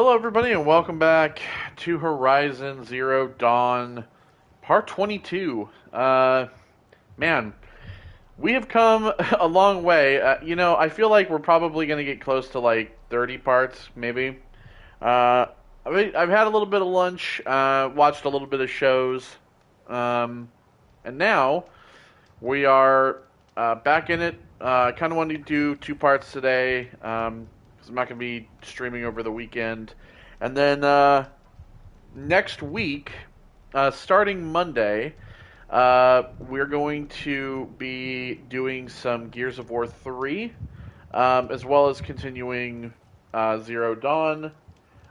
Hello, everybody, and welcome back to Horizon Zero Dawn, Part 22. Man, we have come a long way. I feel like we're probably going to get close to like 30 parts, maybe. Uh, I've had a little bit of lunch, watched a little bit of shows, and now we are back in it. I kind of wanted to do two parts today, because I'm not going to be streaming over the weekend. And then next week, starting Monday, we're going to be doing some Gears of War 3, as well as continuing Zero Dawn,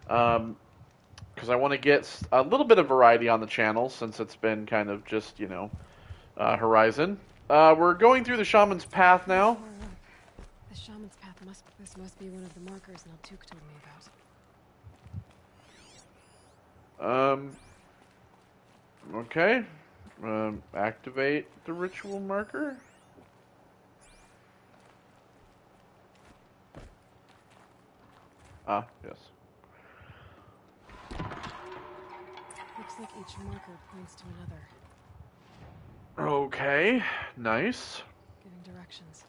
because I want to get a little bit of variety on the channel since it's been kind of just, Horizon. We're going through the Shaman's Path now. The Shaman's Path this must be one of the markers Naltuk told me about. Okay. Activate the ritual marker. Ah, yes. Looks like each marker points to another. Okay, nice. Giving directions.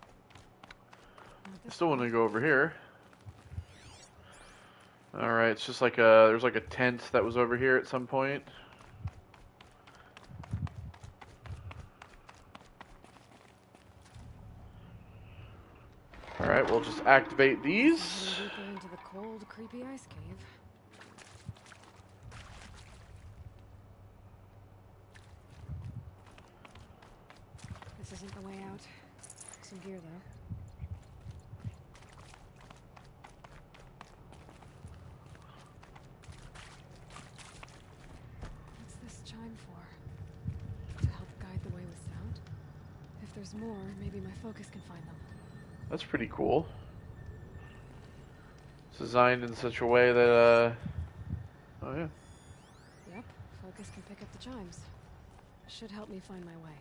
I still want to go over here. Alright, it's just like there's like a tent that was over here at some point. Alright, we'll just activate these. Deeper into the cold, creepy ice cave. This isn't the way out. Some gear though. What's this chime for? To help guide the way with sound? If there's more, maybe my focus can find them. That's pretty cool. It's designed in such a way that, oh yeah. Yep, focus can pick up the chimes. Should help me find my way.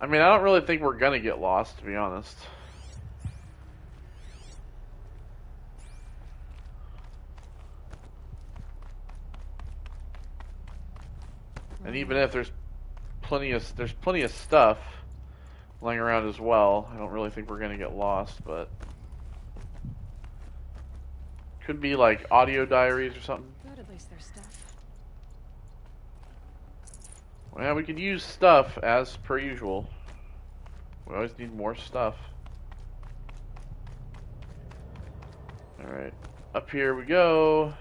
I mean, I don't really think we're gonna get lost, to be honest. And even if there's plenty of stuff laying around as well, I don't really think we're gonna get lost, but could be like audio diaries or something. Good, at least there's stuff. Well, we could use stuff as per usual. We always need more stuff. Alright, up here we go.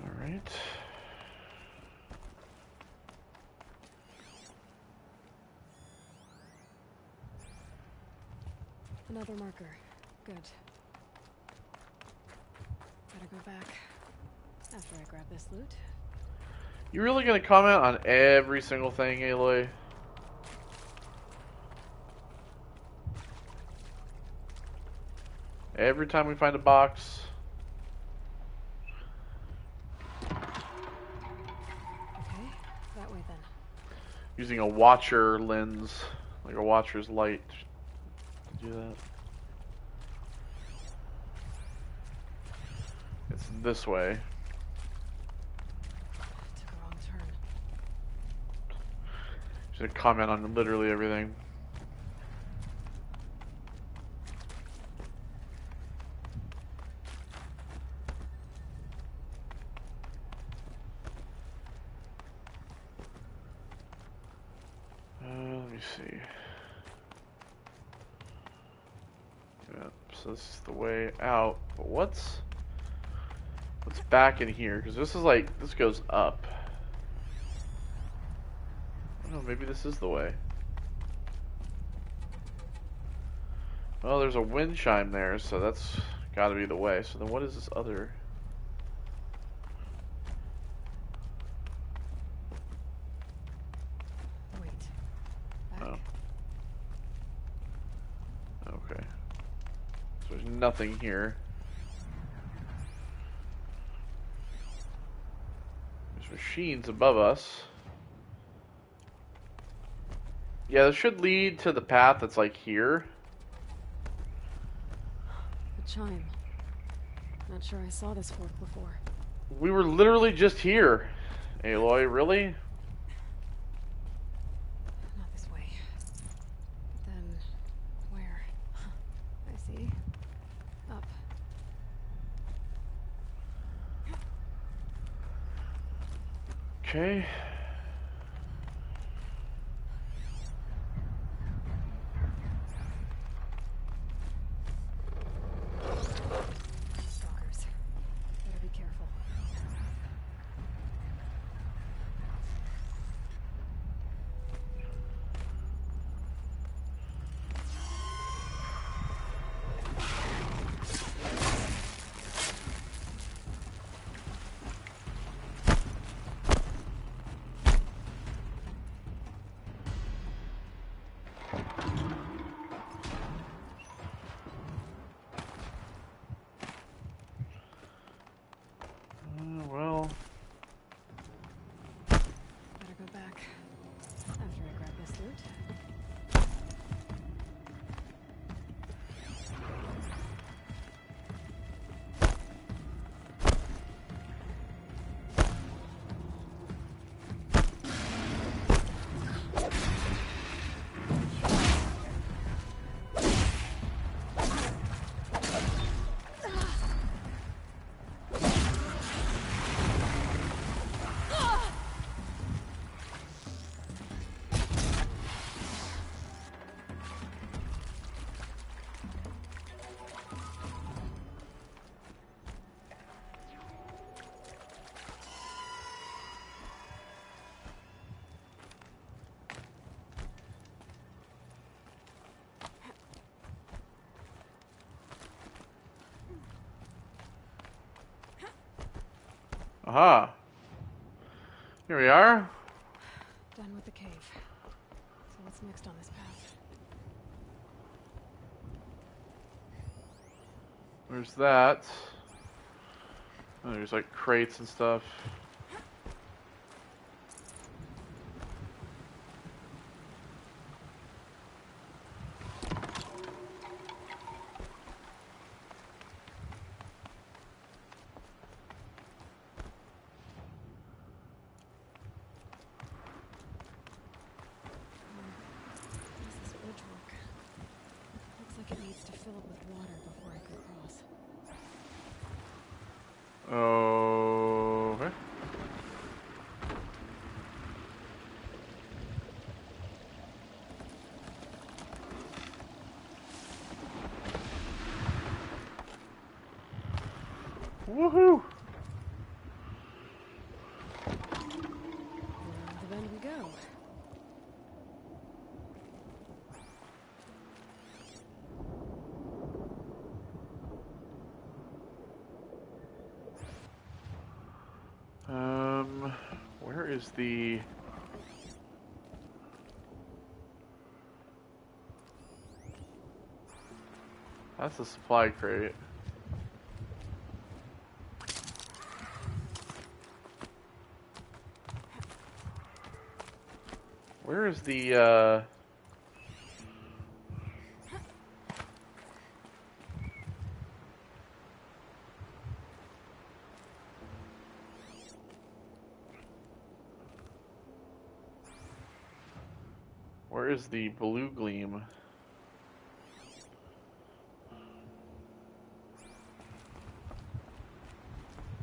Alright. Another marker. Good. Better go back after I grab this loot. You really gonna comment on every single thing, Aloy? Every time we find a box. Okay, that way then. Using a watcher lens, like a watcher's light to do that. It's this way. Took a wrong turn. Just gonna comment on literally everything. Let me see. Yeah, so this is the way out. But what's back in here? Because this is like, this goes up. I don't know, maybe this is the way. Oh, there's a wind chime there, so that's gotta be the way. So then what is this other? Wait. Back. Oh. Okay. So there's nothing here. machines above us. Yeah, this should lead to the path that's like here. The chime. Not sure I saw this fork before. We were literally just here. Aloy, really? Not this way. But then, where? I see. Up. Okay. Stalkers. Better be careful. Well. Better go back. After I grab this loot. Aha. Here we are. Done with the cave. So what's next on this path? There's that. Oh, there's like crates and stuff. How's this bridge work? Looks like it needs to fill it with water before I can cross. Okay. Woohoo! Around the bend we go. Where is the... That's a supply crate. Where is the, Where is the blue gleam? Well,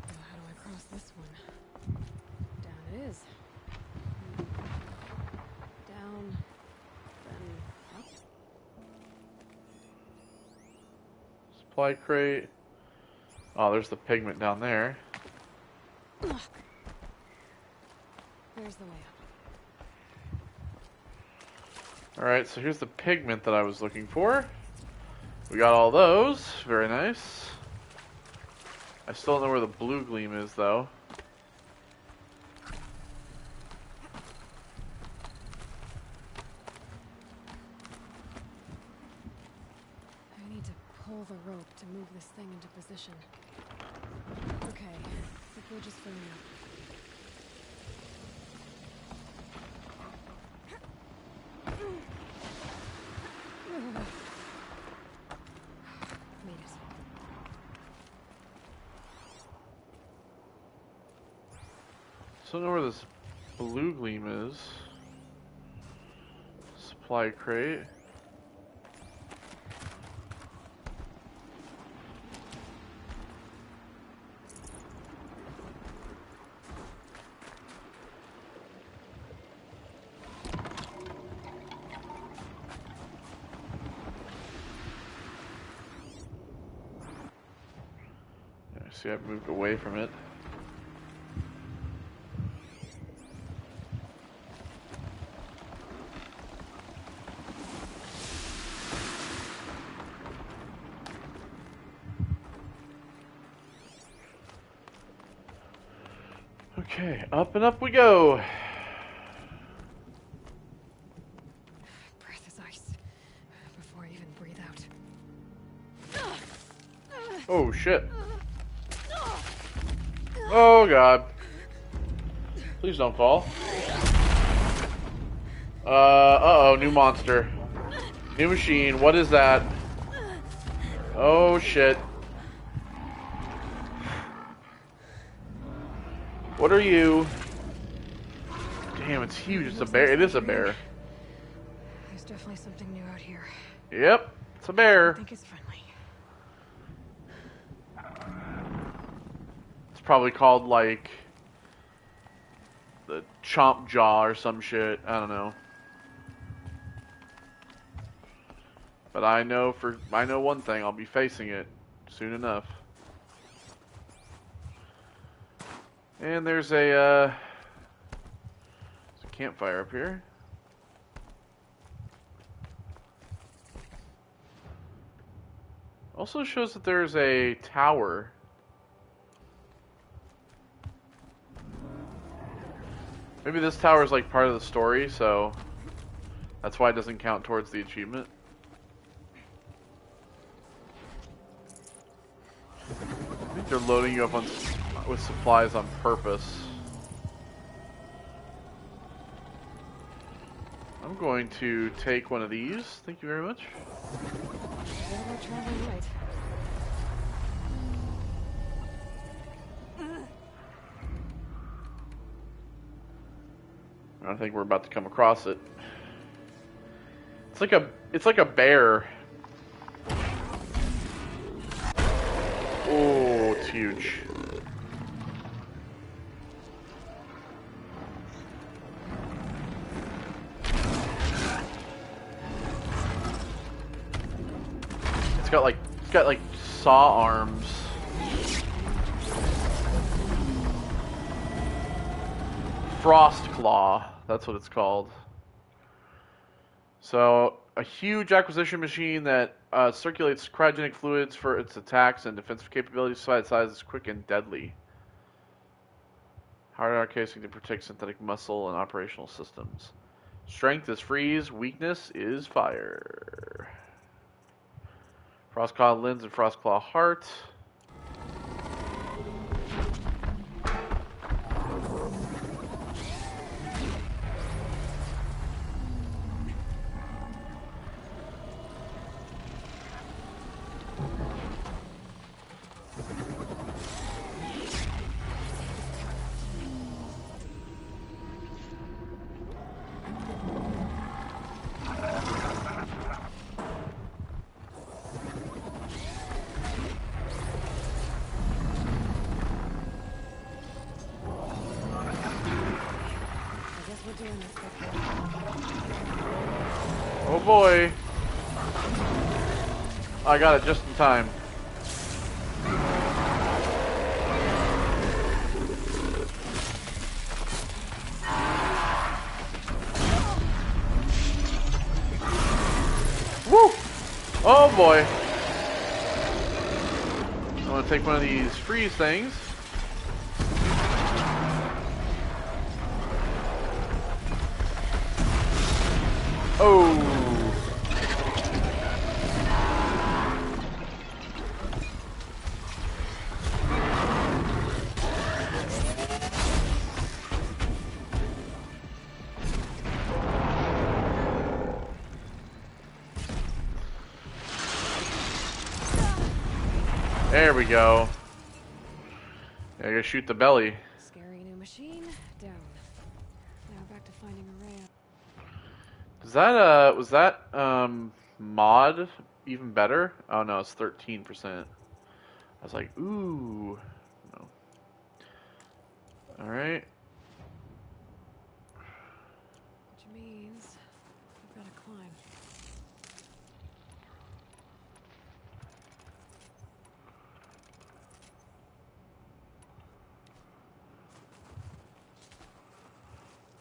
how do I cross this one? Down it is. Down, then up. Supply crate. Oh, there's the pigment down there. Ugh. There's the way up. Alright, so here's the pigment that I was looking for. We got all those. Very nice. I still don't know where the blue gleam is, though. I need to pull the rope to move this thing into position. Okay, the bridge is filling up. So I don't know where this blue gleam is. Supply crate. See, I've moved away from it. Okay, up and up we go. Breath is ice. Before I even breathe out. Oh shit. Oh god. Please don't fall. Uh-oh, new monster. New machine, what is that? Oh shit. What are you? Damn, it's huge. It's a bear. It is a bear. There's definitely something new out here. Yep, it's a I bear. think it's friendly. It's probably called like the Chomp Jaw or some shit. I don't know. But I know one thing. I'll be facing it soon enough. And there's a campfire up here. Also shows that there's a tower. Maybe this tower is like part of the story, so that's why it doesn't count towards the achievement. I think they're loading you up with supplies on purpose. I'm going to take one of these. Thank you very much. Traveling light. I think we're about to come across it. It's like a bear. Oh, it's huge. It's got like saw arms. Frost Claw, that's what it's called. So, a huge acquisition machine that circulates cryogenic fluids for its attacks and defensive capabilities. Size is quick and deadly. Hard casing to protect synthetic muscle and operational systems. Strength is freeze, weakness is fire. Frostclaw Lens and Frostclaw Heart. Oh boy. I got it just in time. Woo! Oh boy. I'm gonna take one of these freeze things. Oh. There we go. Yeah, I gotta shoot the belly. Scary new machine, down to finding Araya. Is that was that mod even better? Oh no, it's 13%. I was like, ooh. No. All right. Which means we've got to climb.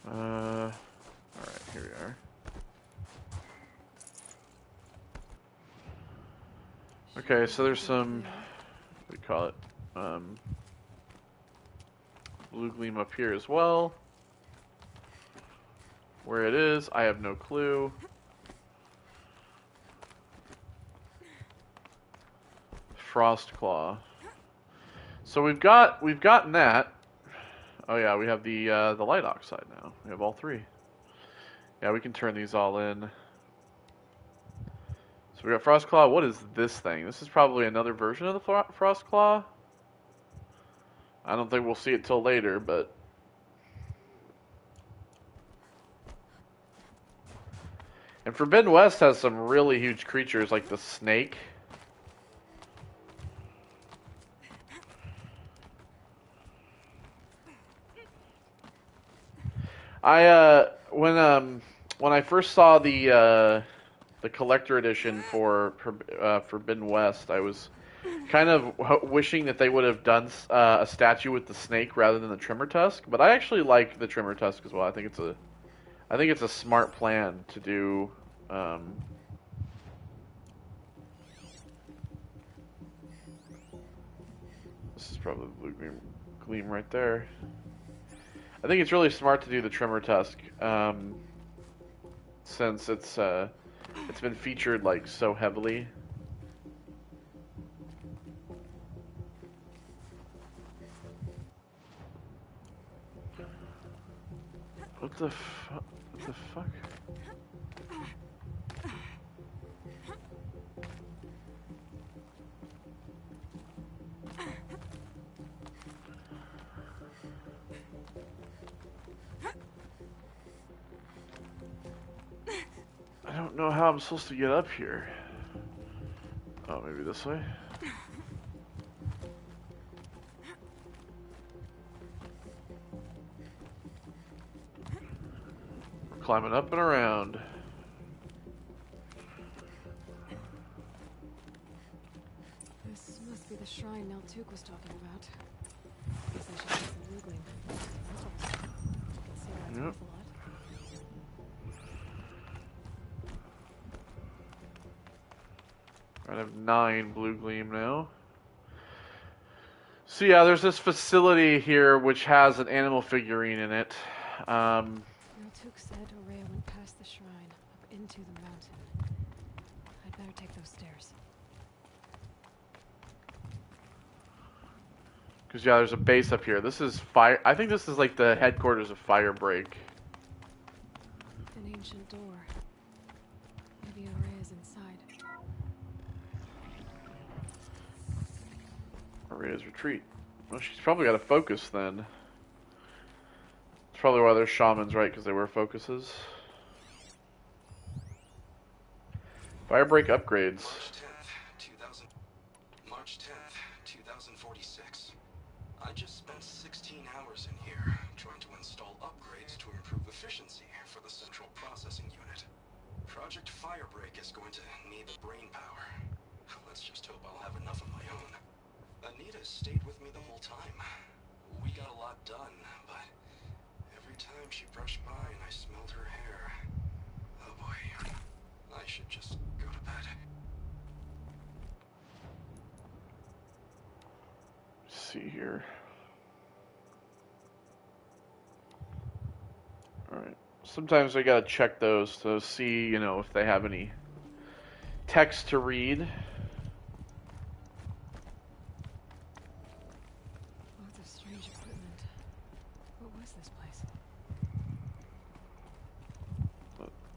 All right, here we are. Okay, so there's some, what do we call it? Blue gleam up here as well. Where it is, I have no clue. Frost claw. So we've gotten that. Oh yeah, we have the light oxide now. We have all three. Yeah, we can turn these all in. So we got Frost Claw. What is this thing? This is probably another version of the Frost Claw. I don't think we'll see it till later, but... And Forbidden West has some really huge creatures, like the snake. When I first saw the collector edition for Forbidden West, I was kind of wishing that they would have done a statue with the snake rather than the Trimmer Tusk. But I actually like the Trimmer Tusk as well. I think it's a smart plan to do. This is probably the blue gleam right there. I think it's really smart to do the Trimmer Tusk, since it's been featured like so heavily. What the fuck? What the fuck? I don't know how I'm supposed to get up here. Oh, maybe this way? We're climbing up and around. This must be the shrine Naltuk was talking about. Guess I should get some blue gleam. I can see why it's worth a lot. I have 9 blue gleam now. So yeah, there's this facility here which has an animal figurine in it. Naltuk said Araya went past the shrine, up into the mountain. I'd better take those stairs. Because yeah, there's a base up here. This is fire. I think this is like the headquarters of Firebreak. An ancient door. Maybe Araya's inside. Araya's retreat. Well, she's probably got a focus then. That's probably why they're shamans, right? Because they wear focuses. Firebreak upgrades. March 10th, 2046. I just spent 16 hours in here trying to install upgrades to improve efficiency for the central processing unit. Project Firebreak is going to need the brain power. Let's just hope I'll have enough of my own. Anita stayed with me the whole time. We got a lot done, but every time she brushed by and I smelled her hair, oh boy, I should just go to bed. Let's see here. Alright. Sometimes I gotta check those to see, you know, if they have any text to read. Lots of strange equipment. What was this place?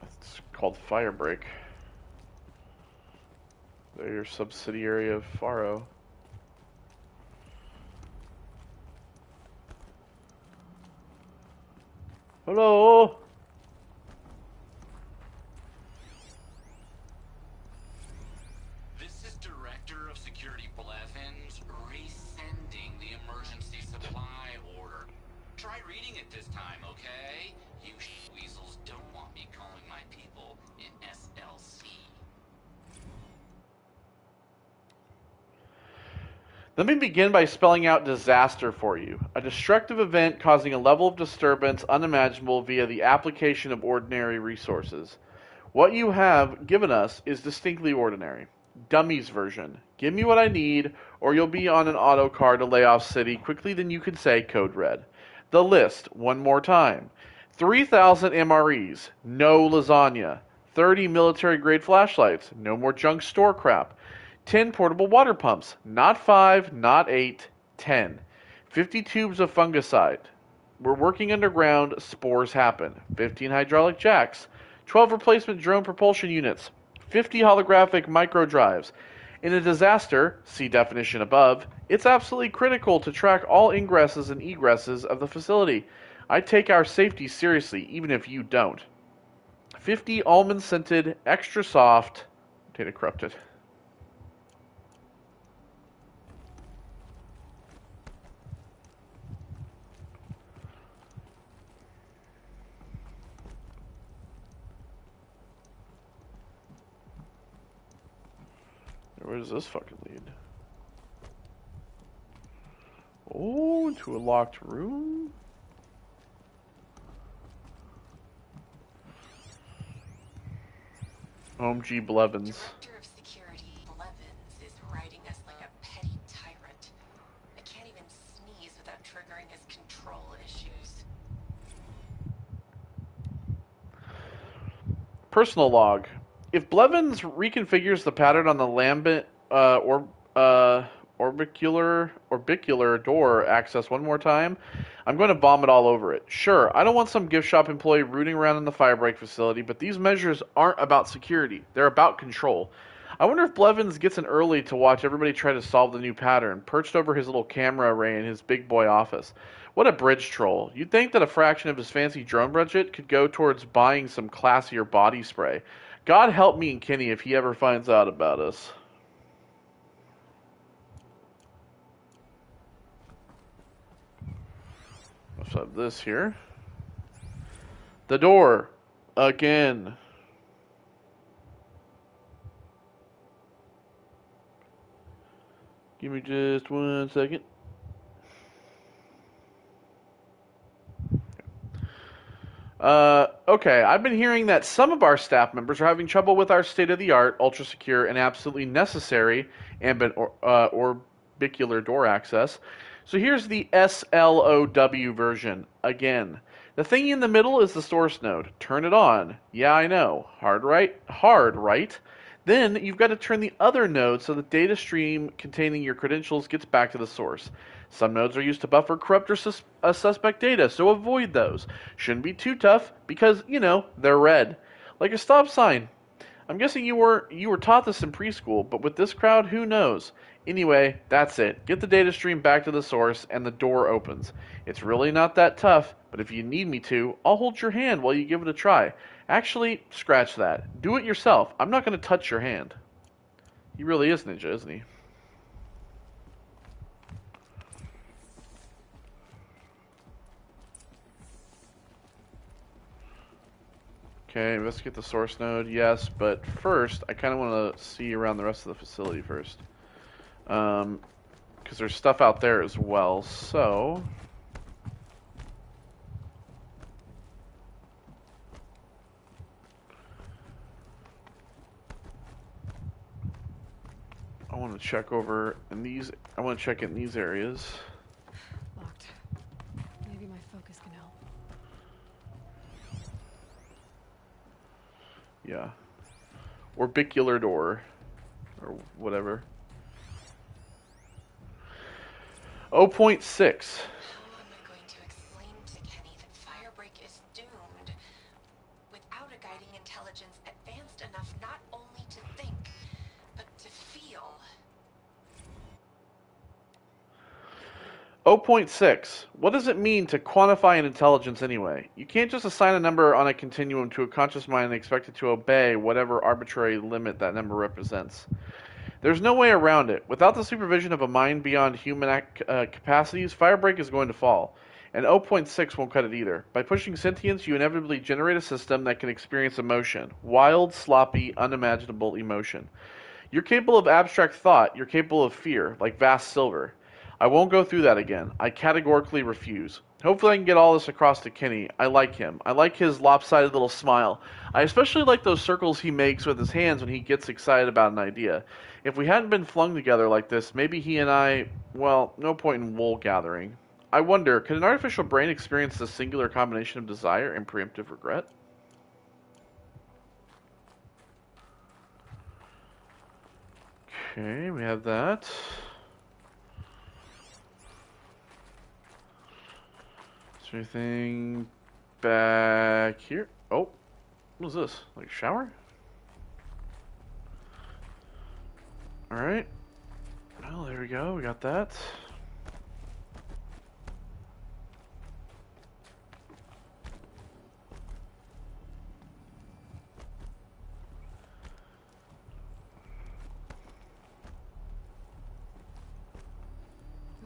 It's called Firebreak. They're your subsidiary of Faro. Hello? This is Director of Security Blevins resending the emergency supply order. Try reading it this time, okay? You weasels don't want me calling my people in SLC. Let me begin by spelling out disaster for you. A destructive event causing a level of disturbance unimaginable via the application of ordinary resources. What you have given us is distinctly ordinary. Dummies version. Give me what I need, or you'll be on an auto car to Layoff City quickly than you can say code red. The list, one more time. 3,000 MREs, no lasagna. 30 military-grade flashlights, no more junk store crap. 10 portable water pumps, not 5, not 8, 10. 50 tubes of fungicide. We're working underground, spores happen. 15 hydraulic jacks. 12 replacement drone propulsion units. 50 holographic micro drives. In a disaster, see definition above, it's absolutely critical to track all ingresses and egresses of the facility. I take our safety seriously, even if you don't. 50 almond-scented, extra soft, data corrupted. Where does this fucking lead? Oh, into a locked room? Home G. Blevins. Director of Security Blevins is riding us like a petty tyrant. I can't even sneeze without triggering his control issues. Personal log. If Blevins reconfigures the pattern on the lambent orbicular door access one more time, I'm going to vomit all over it. Sure, I don't want some gift shop employee rooting around in the firebreak facility, but these measures aren't about security. They're about control. I wonder if Blevins gets in early to watch everybody try to solve the new pattern, perched over his little camera array in his big boy office. What a bridge troll. You'd think that a fraction of his fancy drone budget could go towards buying some classier body spray. God help me and Kenny if he ever finds out about us. Let's have this here. The door. Again. Give me just 1 second. Okay, I've been hearing that some of our staff members are having trouble with our state-of-the-art, ultra-secure, and absolutely necessary ambient orbicular door access. So here's the SLOW version, again. The thing in the middle is the source node. Turn it on. Yeah, I know. Hard, right? Hard, right? Then you've got to turn the other node so the data stream containing your credentials gets back to the source. Some nodes are used to buffer corrupt or suspect data, so avoid those. Shouldn't be too tough because, you know, they're red. Like a stop sign. I'm guessing you were taught this in preschool, but with this crowd, who knows? Anyway, that's it. Get the data stream back to the source, and the door opens. It's really not that tough, but if you need me to, I'll hold your hand while you give it a try. Actually, scratch that. Do it yourself. I'm not going to touch your hand. He really is ninja, isn't he? Okay, investigate the source node, yes, but first, I kind of want to see around the rest of the facility first. Because there's stuff out there as well, so... I want to check over in these, I want to check in these areas. Locked. Maybe my focus can help. Yeah. Orbicular door. Or whatever. 0.6. How am I going to explain to Kenny that Firebreak is doomed without a guiding intelligence advanced enough not only to think, but to feel? 0.6. What does it mean to quantify an intelligence anyway? You can't just assign a number on a continuum to a conscious mind and expect it to obey whatever arbitrary limit that number represents. There's no way around it. Without the supervision of a mind beyond human capacities, Firebreak is going to fall. And 0.6 won't cut it either. By pushing sentience, you inevitably generate a system that can experience emotion. Wild, sloppy, unimaginable emotion. You're capable of abstract thought. You're capable of fear, like Vast Silver. I won't go through that again. I categorically refuse. Hopefully I can get all this across to Kenny. I like him. I like his lopsided little smile. I especially like those circles he makes with his hands when he gets excited about an idea. If we hadn't been flung together like this, maybe he and I, well, no point in wool gathering. I wonder, could an artificial brain experience this singular combination of desire and preemptive regret? Okay, we have that. Is there anything back here? Oh, what is this? Like a shower? Alright. Well, there we go. We got that.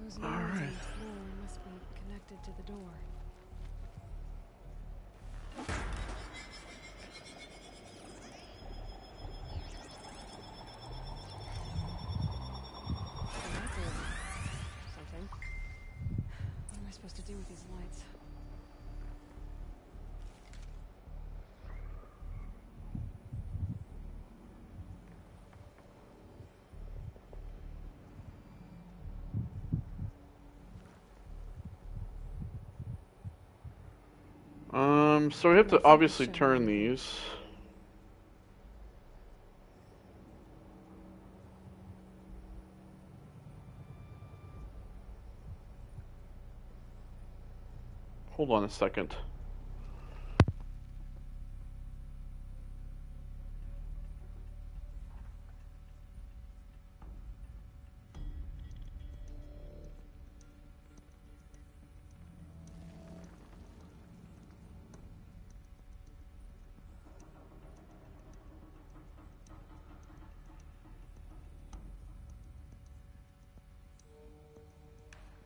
Those lines on the floor must be connected to the door. Something. What am I supposed to do with these lights? So we have to obviously turn these. Hold on a second.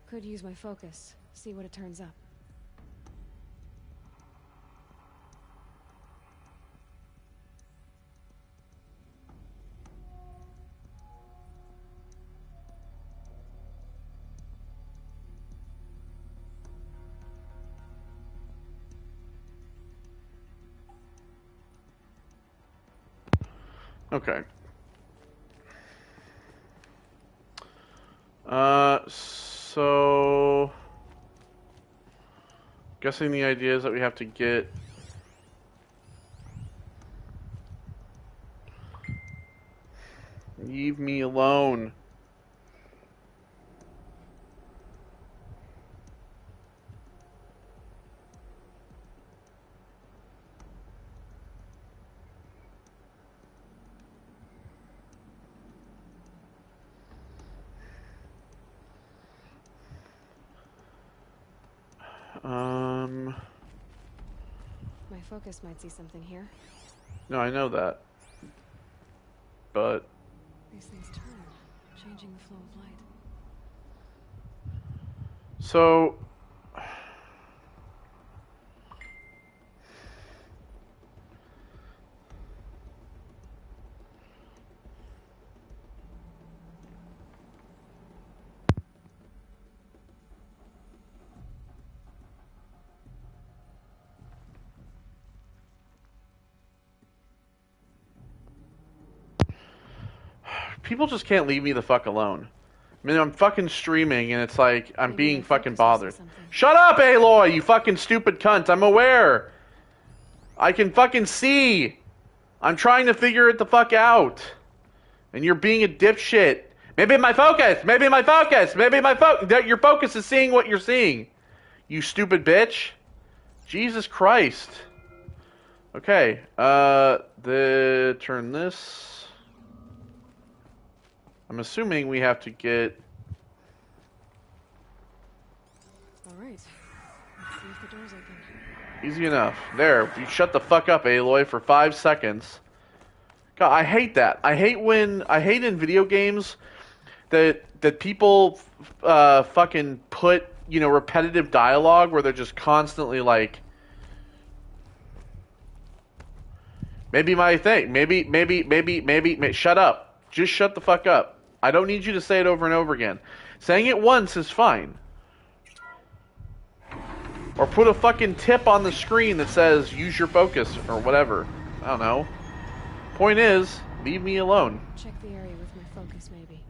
Could use my focus. See what it turns up. Okay. So guessing the idea is that we have to get leave me alone. My focus might see something here. No, I know that. But These things turn, changing the flow of light. so people just can't leave me the fuck alone. I mean, I'm fucking streaming and it's like I'm Maybe being my fucking focus will see bothered. something. Shut up, Aloy, you fucking stupid cunt. I'm aware. I can fucking see. I'm trying to figure it the fuck out. And you're being a dipshit. Maybe my focus. Maybe my focus. Maybe my focus. Your focus is seeing what you're seeing. You stupid bitch. Jesus Christ. Okay. Turn this. I'm assuming we have to get doors open. Easy enough. There, you shut the fuck up, Aloy, for 5 seconds. God, I hate that. I hate in video games that people fucking put, repetitive dialogue where they're just constantly like, maybe my thing, maybe, shut up. Just shut the fuck up. I don't need you to say it over and over again. Saying it once is fine. Or put a fucking tip on the screen that says, use your focus, or whatever. I don't know. Point is, leave me alone. Check the area with my focus, maybe.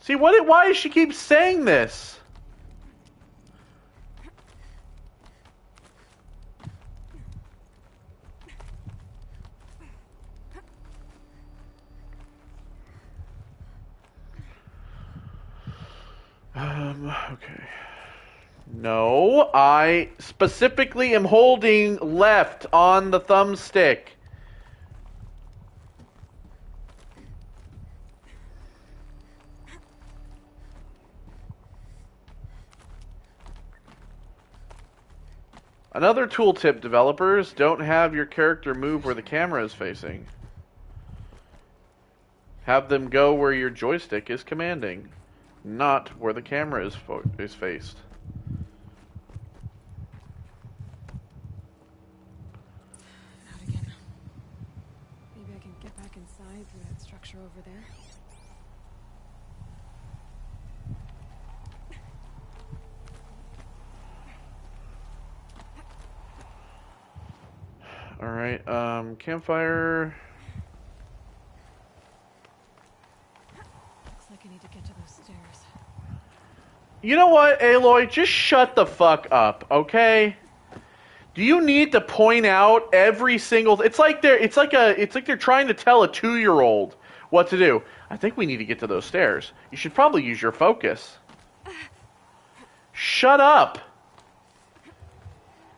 See, why does she keep saying this? Okay. No, I specifically am holding left on the thumbstick. Another tooltip, developers, don't have your character move where the camera is facing. Have them go where your joystick is commanding, not where the camera is faced. Out again. Maybe I can get back inside through that structure over there. Alright, campfire. Looks like I need to get to those stairs. You know what, Aloy? Just shut the fuck up, okay? Do you need to point out every single? It's like they're trying to tell a 2-year-old what to do. I think we need to get to those stairs. You should probably use your focus. Shut up.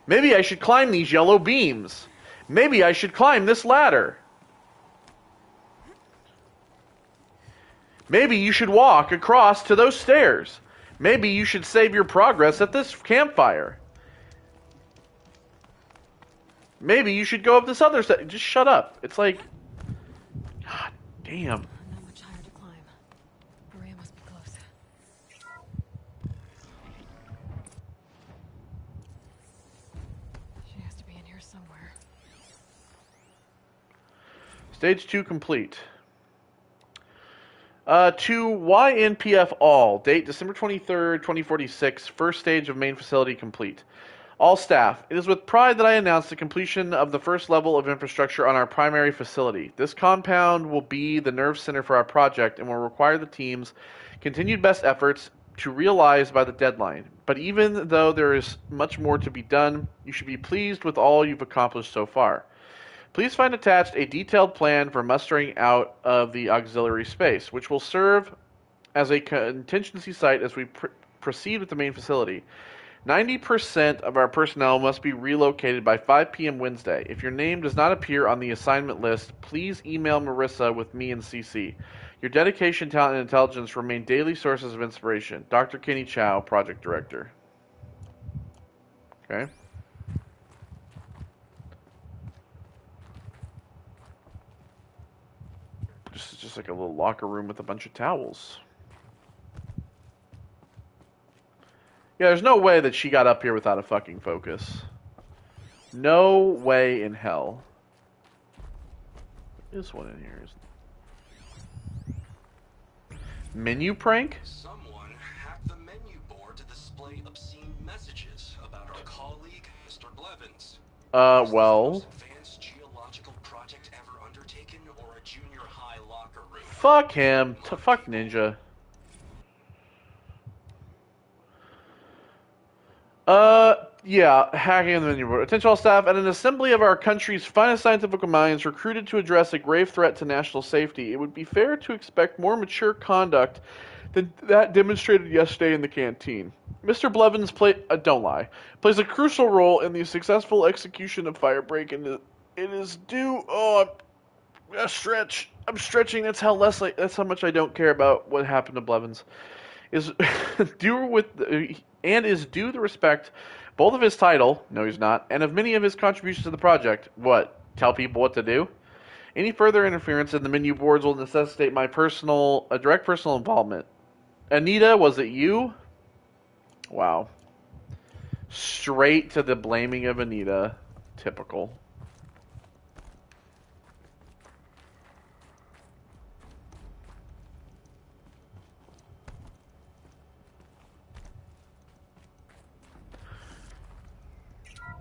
Maybe I should climb these yellow beams. Maybe I should climb this ladder. Maybe you should walk across to those stairs. Maybe you should save your progress at this campfire. Maybe you should go up this other side. Just shut up. It's like, God damn. Not much higher to climb. Maria must be close. She has to be in here somewhere. Stage 2 complete. To YNPF all. Date December 23rd, 2046. First stage of main facility complete. All staff, it is with pride that I announce the completion of the first level of infrastructure on our primary facility. This compound will be the nerve center for our project and will require the team's continued best efforts to realize by the deadline. But even though there is much more to be done, you should be pleased with all you've accomplished so far. Please find attached a detailed plan for mustering out of the auxiliary space, which will serve as a contingency site as we proceed with the main facility. 90% of our personnel must be relocated by 5 p.m. Wednesday. If your name does not appear on the assignment list, please email Marissa with me and CC. Your dedication, talent, and intelligence remain daily sources of inspiration. Dr. Kenny Chow, Project Director. Okay. This is just like a little locker room with a bunch of towels. Yeah, there's no way that she got up here without a fucking focus. No way in hell. There's one in here, isn't there? Menu prank? Someone hacked the menu board to display obscene messages about our colleague, Mr. Blevins. Well. Is this the most advanced geological project ever undertaken, or a junior high locker room? Fuck him. Fuck Ninja. Yeah, hacking on the menu board. Attention all staff, at an assembly of our country's finest scientific minds recruited to address a grave threat to national safety, it would be fair to expect more mature conduct than that demonstrated yesterday in the canteen. Mr. Blevins plays a crucial role in the successful execution of Firebreak, and it is due. Oh, I'm stretching. That's how much I don't care about what happened to Blevins. Is due the respect both of his title, no he's not, and of many of his contributions to the project. What? Tell people what to do? Any further interference in the menu boards will necessitate my direct personal involvement. Anita, was it you? Wow. Straight to the blaming of Anita. Typical.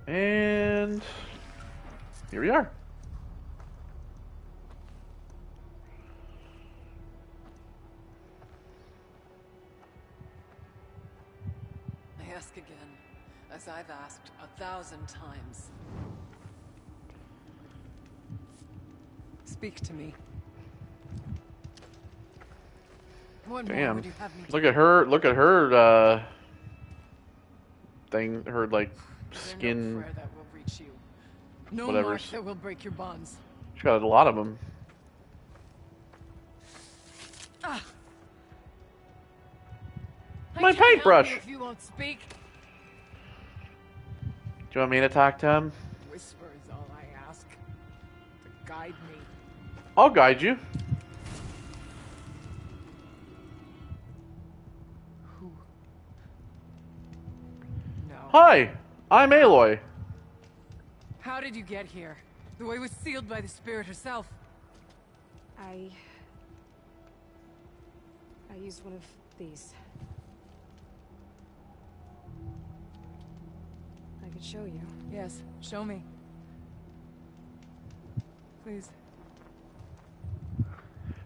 And here we are. I ask again, as I've asked 1,000 times. Speak to me. What more Damn. would you have me Look at her. Look at her. Thing. Her like Is there skin. no prayer that will reach you? No Whatever. mark that will break your bonds. She's got a lot of them. Ah. My I can't help paintbrush. you if you won't speak. Do you want me to talk to him? Whisper is all I ask. To guide me. I'll guide you. Who? No. Hi, I'm Aloy. How did you get here? The way was sealed by the spirit herself. I used one of these. I could show you. Yes, show me. Please.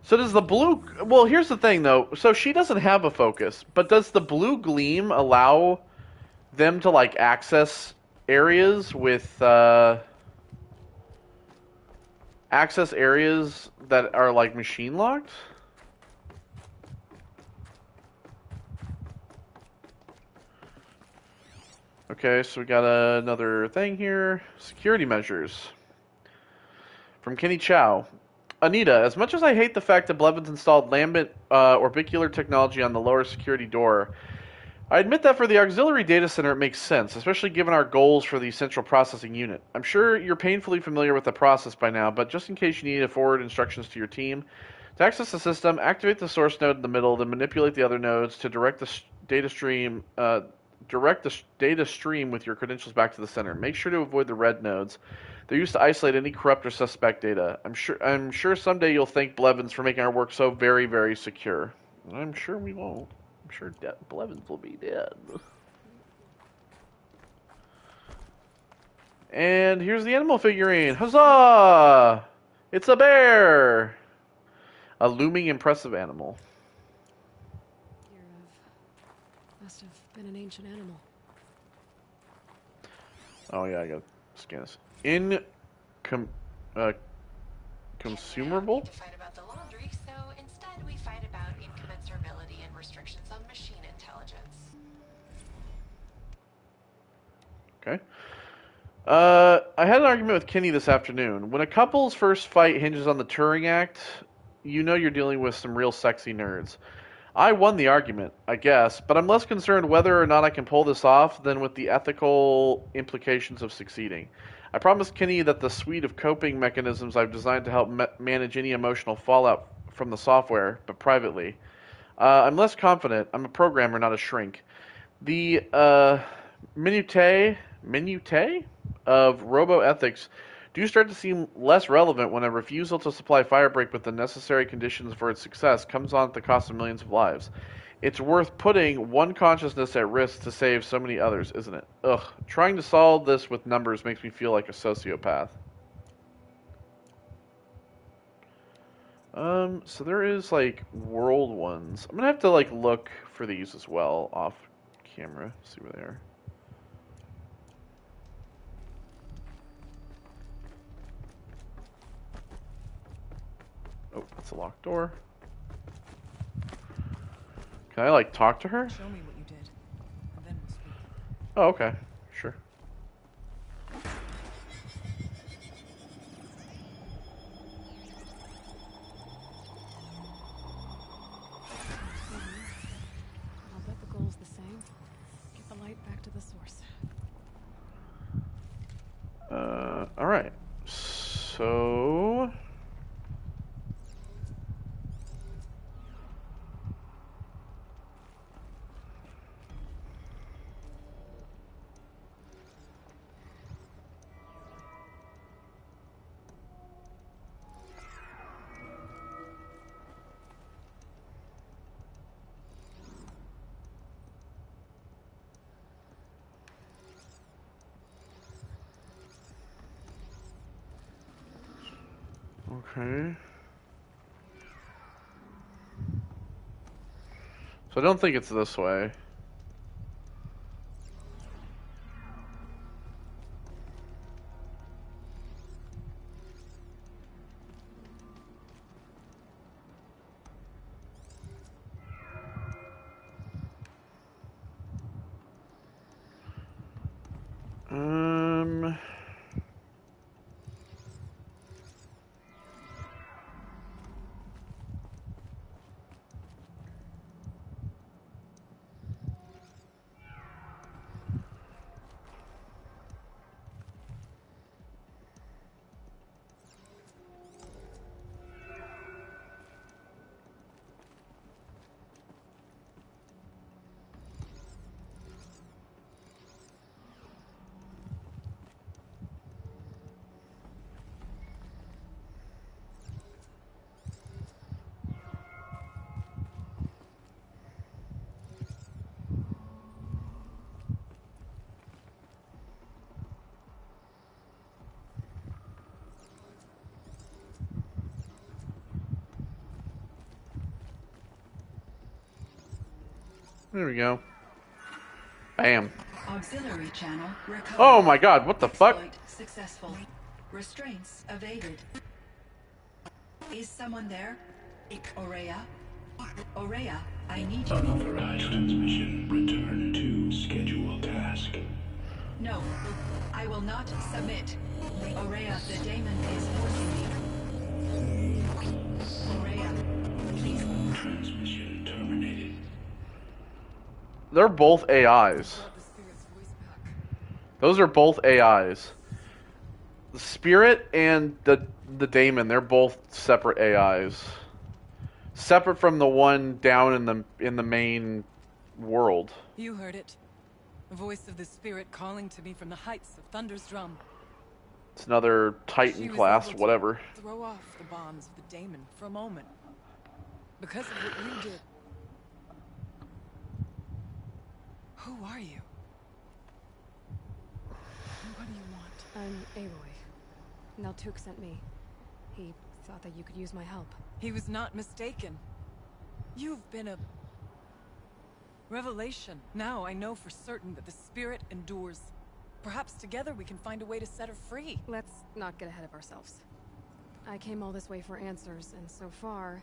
So does the blue... Well, here's the thing, though. So she doesn't have a focus, but does the blue gleam allow them to, like, access areas with, access areas that are, like, machine-locked? Okay, so we got another thing here. Security measures. From Kenny Chow. Anita, as much as I hate the fact that Blevins installed lambent orbicular technology on the lower security door, I admit that for the auxiliary data center it makes sense, especially given our goals for the central processing unit. I'm sure you're painfully familiar with the process by now, but just in case you need to forward instructions to your team, to access the system, activate the source node in the middle, then manipulate the other nodes to direct the data stream with your credentials back to the center. Make sure to avoid the red nodes. They're used to isolate any corrupt or suspect data. I'm sure someday you'll thank Blevins for making our work so very, very secure. I'm sure we won't. I'm sure Blevins will be dead. And here's the animal figurine. Huzzah! It's a bear! A looming, impressive animal. Must have been an ancient animal. Oh yeah, I gotta scan this. Consumable? To fight about the laundry, so instead we fight about incommensurability and restrictions on machine intelligence. Okay. I had an argument with Kenny this afternoon. When a couple's first fight hinges on the Turing Act, you know you're dealing with some real sexy nerds. I won the argument, I guess, but I'm less concerned whether or not I can pull this off than with the ethical implications of succeeding. I promised Kenny that the suite of coping mechanisms I've designed to help manage any emotional fallout from the software, but privately. I'm less confident. I'm a programmer, not a shrink. The minutiae of roboethics do start to seem less relevant when a refusal to supply Firebreak with the necessary conditions for its success comes on at the cost of millions of lives. It's worth putting one consciousness at risk to save so many others, isn't it? Ugh. Trying to solve this with numbers makes me feel like a sociopath. So there is, like, world ones. I'm gonna have to, like, look for these as well off camera. See where they are. Oh, that's a locked door. Can I, like, talk to her? Show me what you did, and then we'll speak. Oh, okay. Sure. I'll bet the goal's the same. Get the light back to the source. Okay. So I don't think it's this way. Um... There we go. Bam. Auxiliary channel recovered. Oh my god, what the fuck? Exploit successful. Restraints evaded. Is someone there? Aurea? Aurea, I need you. Unauthorized transmission. Return to scheduled task. No, I will not submit. Aurea, the Daemon is forcing me. Aurea, please. Transmission terminated. They're both AIs. Those are both AIs. The spirit and the Daemon, they're both separate AIs. Separate from the one down in the main world. You heard it. The voice of the spirit calling to me from the heights of Thunder's drum. It's another Titan She was class, able to whatever. Throw off the bonds of the Daemon for a moment. Because of what you did. Who are you? And what do you want? I'm Aloy. Naltuk sent me. He thought that you could use my help. He was not mistaken. You've been a revelation. Now I know for certain that the spirit endures. Perhaps together we can find a way to set her free. Let's not get ahead of ourselves. I came all this way for answers, and so far,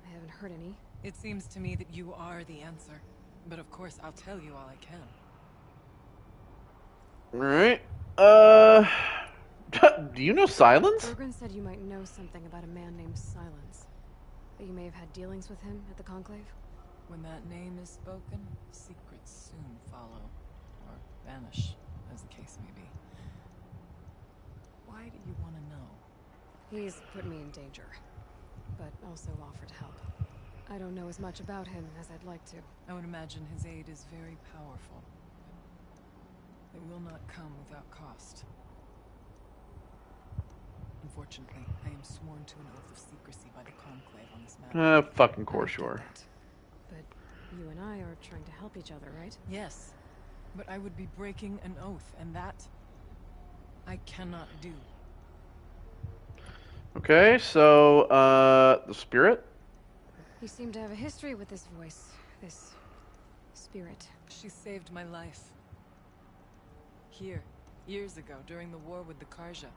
I haven't heard any. It seems to me that you are the answer. But of course, I'll tell you all I can. Alright. Do you know Silence? Bergren said you might know something about a man named Silence. That you may have had dealings with him at the Conclave? When that name is spoken, secrets soon follow. Or vanish, as the case may be. Why do you want to know? He's put me in danger, but also offered help. I don't know as much about him as I'd like to. I would imagine his aid is very powerful. But it will not come without cost. Unfortunately, I am sworn to an oath of secrecy by the Conclave on this matter. Fucking course you are. But you and I are trying to help each other, right? Yes, but I would be breaking an oath, and that I cannot do. Okay, so, the spirit? You seem to have a history with this voice, this spirit. She saved my life. Here, years ago, during the war with the Karja.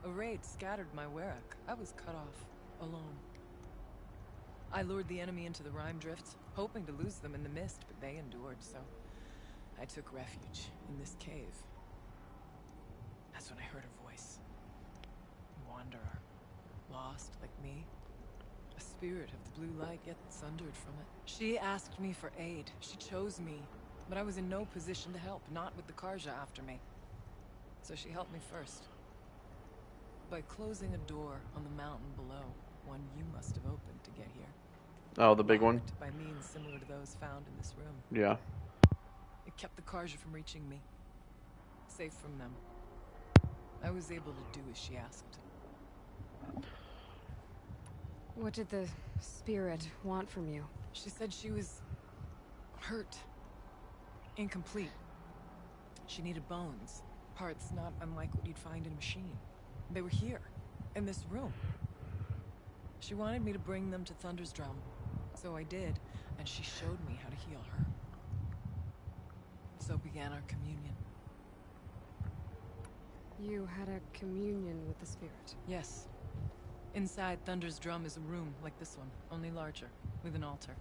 A raid scattered my Werak. I was cut off, alone. I lured the enemy into the Rime Drifts, hoping to lose them in the mist, but they endured, so I took refuge in this cave. That's when I heard her voice. Wanderer. Lost, like me. A spirit of the blue light, yet sundered from it. She asked me for aid. She chose me. But I was in no position to help, not with the Karja after me. So she helped me first. By closing a door on the mountain below, one you must have opened to get here. Oh, the big one? Locked by means similar to those found in this room. Yeah. It kept the Karja from reaching me. Safe from them. I was able to do as she asked. What did the spirit want from you? She said she was hurt. Incomplete. She needed bones. Parts not unlike what you'd find in a machine. They were here. In this room. She wanted me to bring them to Thunder's Drum. So I did, and she showed me how to heal her. So began our communion. You had a communion with the spirit. Yes. Inside Thunder's Drum is a room like this one, only larger, with an altar.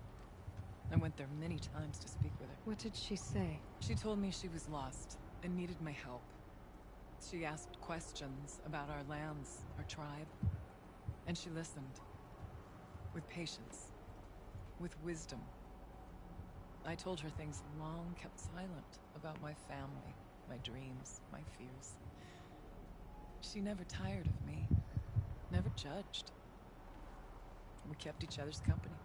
I went there many times to speak with her. What did she say? She told me she was lost and needed my help. She asked questions about our lands, our tribe, and she listened. With patience. With wisdom. I told her things long kept silent about my family, my dreams, my fears. She never tired of me. Never judged. We kept each other's company.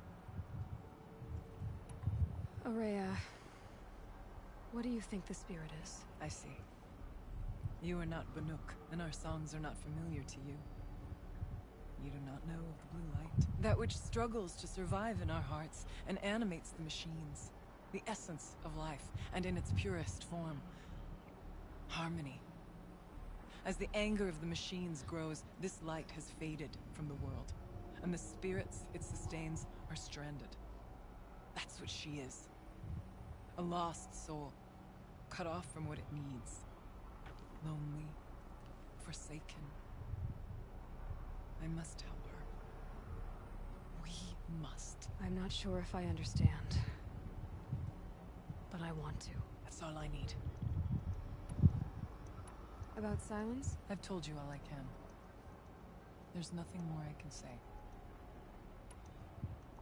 Aurea, what do you think the spirit is? I see. You are not Banuk, and our songs are not familiar to you. You do not know of the blue light. That which struggles to survive in our hearts and animates the machines. The essence of life, and in its purest form. Harmony. As the anger of the machines grows, this light has faded from the world. And the spirits it sustains are stranded. That's what she is. A lost soul. Cut off from what it needs. Lonely. Forsaken. I must help her. We must. I'm not sure if I understand. But I want to. That's all I need. About silence? I've told you all I can. There's nothing more I can say.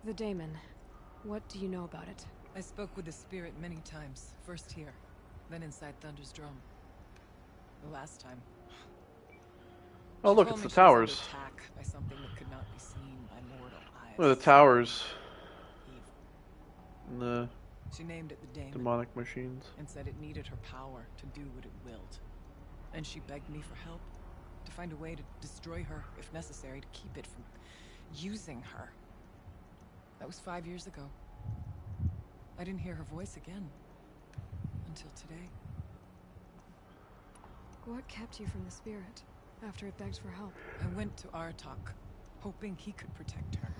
The Daemon. What do you know about it? I spoke with the spirit many times. First here, then inside Thunder's Drum. The last time. Oh, look, She it's told the me she was towers. under attack by something that could not be seen by mortal eyes. Look at the towers. Evil. And the She named it the Daemon. demonic machines. And said it needed her power to do what it willed. And she begged me for help. To find a way to destroy her, if necessary, to keep it from using her. That was 5 years ago. I didn't hear her voice again. Until today. What kept you from the spirit after it begged for help? I went to Artok, hoping he could protect her.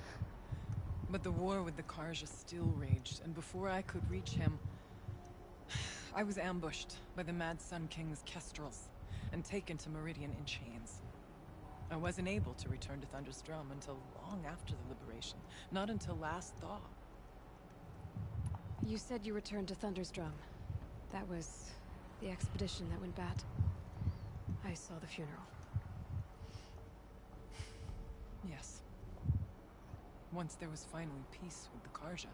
But the war with the Karja still raged, and before I could reach him, I was ambushed by the Mad Sun King's kestrels and taken to Meridian in chains. I wasn't able to return to Thunder's Drum until long after the liberation, not until last thaw. You said you returned to Thunder's Drum. That was the expedition that went bad. I saw the funeral. Yes. Once there was finally peace with the Karja,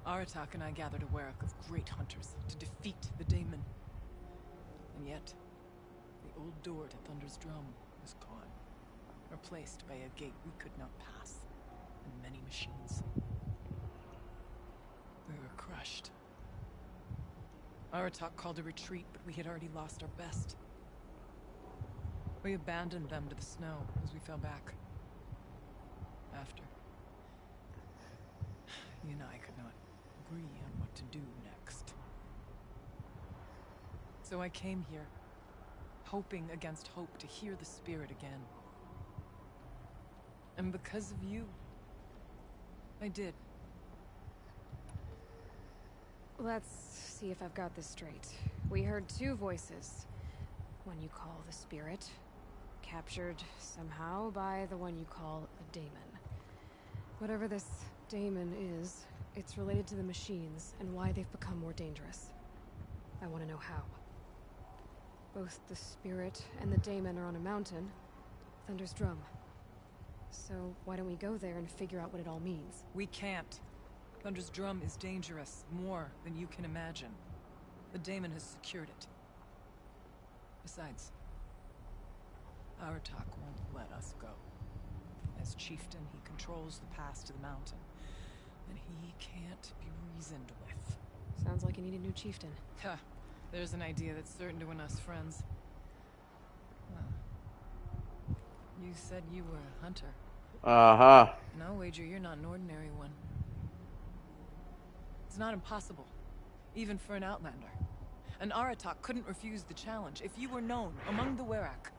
Aratak and I gathered a Warwick of great hunters to defeat the Daemon. And yet, the old door to Thunder's Drum was gone, replaced by a gate we could not pass, and many machines. We were crushed. Aratak called a retreat, but we had already lost our best. We abandoned them to the snow as we fell back. After. You and I could not agree on what to do next. So I came here, hoping against hope to hear the spirit again. And because of you, I did. Let's see if I've got this straight. We heard two voices. One you call the spirit, captured somehow by the one you call a daemon. Whatever this daemon is, it's related to the machines and why they've become more dangerous. I want to know how. Both the spirit and the daemon are on a mountain, Thunder's Drum. So why don't we go there and figure out what it all means? We can't. Thunder's Drum is dangerous, more than you can imagine. The Daemon has secured it. Besides, Aratak won't let us go. As chieftain, he controls the pass to the mountain, and he can't be reasoned with. Sounds like you need a new chieftain. Huh. There's an idea that's certain to win us friends. Well, you said you were a hunter. Uh-huh. And I'll wager you're not an ordinary one. It's not impossible, even for an outlander. And Aratak couldn't refuse the challenge if you were known among the Werak.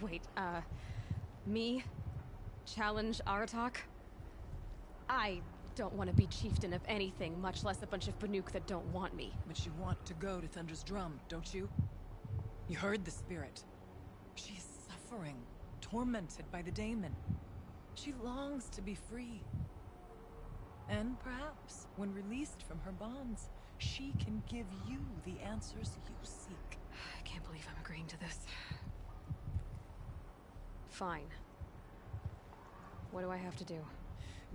Wait, Me? Challenge Aratak? I don't want to be chieftain of anything, much less a bunch of Banuk that don't want me. But you want to go to Thunder's Drum, don't you? You heard the spirit. She's suffering, tormented by the Daemon. She longs to be free. And perhaps, when released from her bonds, she can give you the answers you seek. I can't believe I'm agreeing to this. Fine. What do I have to do?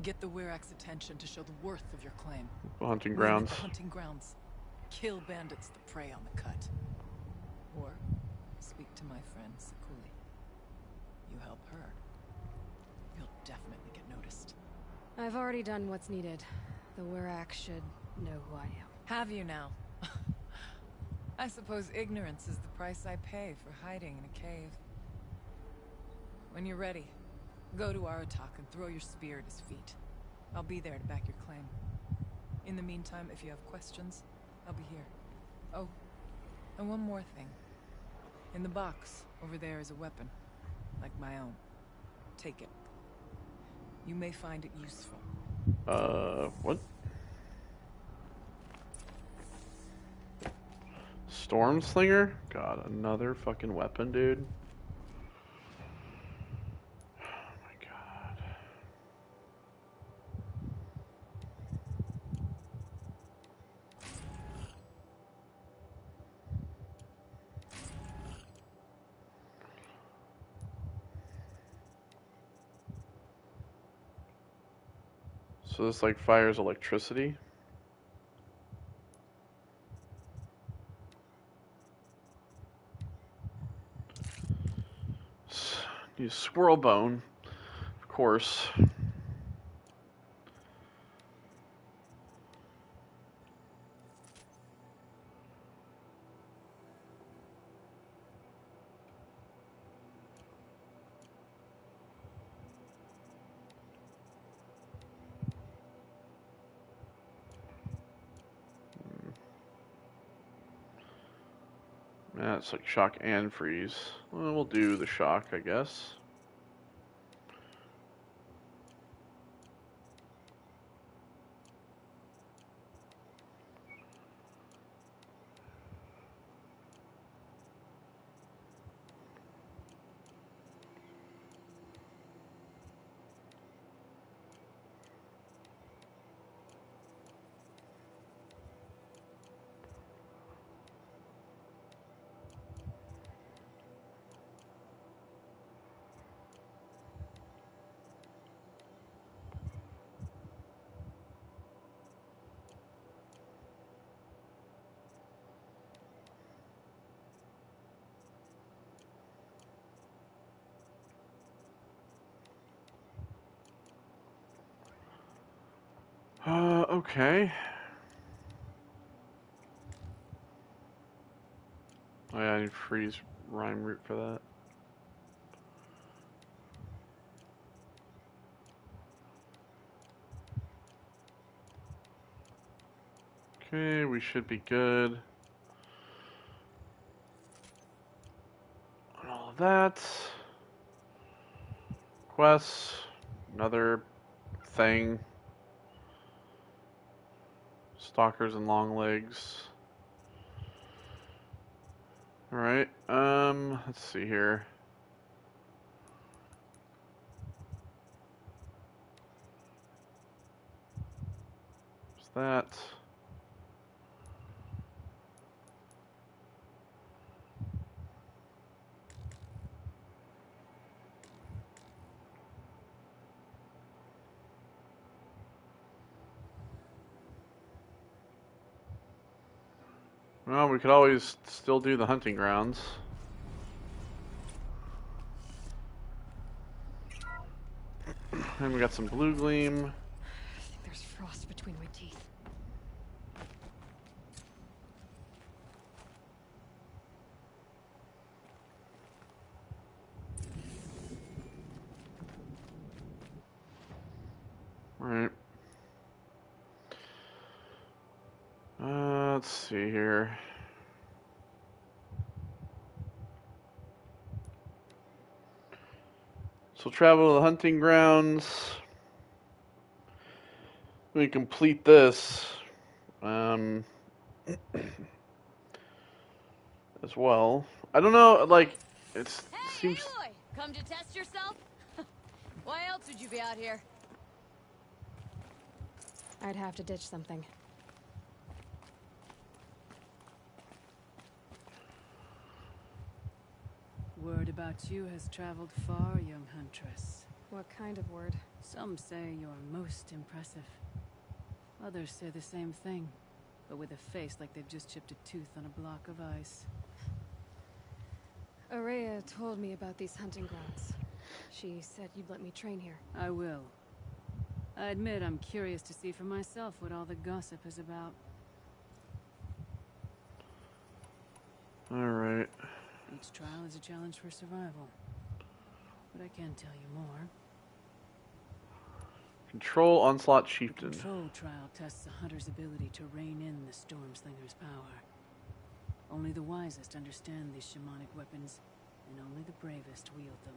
Get the Werak's attention to show the worth of your claim. The hunting Win grounds. at the hunting grounds. Kill bandits that prey on the cut. Or speak to my friend Sakuli. You help her, you'll definitely get noticed. I've already done what's needed. The Werak should know who I am. Have you now? I suppose ignorance is the price I pay for hiding in a cave. When you're ready, go to Aratak and throw your spear at his feet. I'll be there to back your claim. In the meantime, if you have questions, I'll be here. Oh, and one more thing. In the box, over there is a weapon. Like my own. Take it. You may find it useful. What? Storm Slinger? God, another fucking weapon, dude. Oh my god. So this like fires electricity? Use squirrel bone, of course. Yeah, it's like shock and freeze. Well, we'll do the shock, I guess. Okay. Oh yeah, I need freeze rhyme root for that. Okay, we should be good on all of that. Quests, another thing. Stalkers and long legs. Alright, let's see here. What's that? Well, we could always still do the hunting grounds. And we got some blue gleam. I think there's frost between my teeth. Alright. Let's see here. So travel to the hunting grounds. We complete this as well. I don't know, like seems. Aloy! Come to test yourself? Why else would you be out here? I'd have to ditch something. Word about you has traveled far, young huntress. What kind of word? Some say you're most impressive. Others say the same thing, but with a face like they've just chipped a tooth on a block of ice. Aurea told me about these hunting grounds. She said you'd let me train here. I will. I admit I'm curious to see for myself what all the gossip is about. Alright. Each trial is a challenge for survival. But I can tell you more. Control Onslaught Chieftain. The control trial tests a hunter's ability to rein in the Stormslinger's power. Only the wisest understand these shamanic weapons, and only the bravest wield them.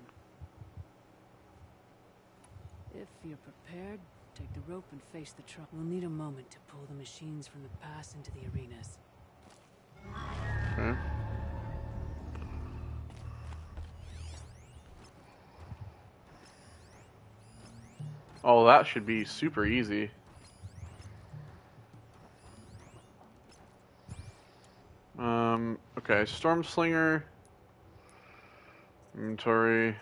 If you're prepared, take the rope and face the trial. We'll need a moment to pull the machines from the pass into the arenas. Okay. Oh, that should be super easy. Okay, Stormslinger. Inventory.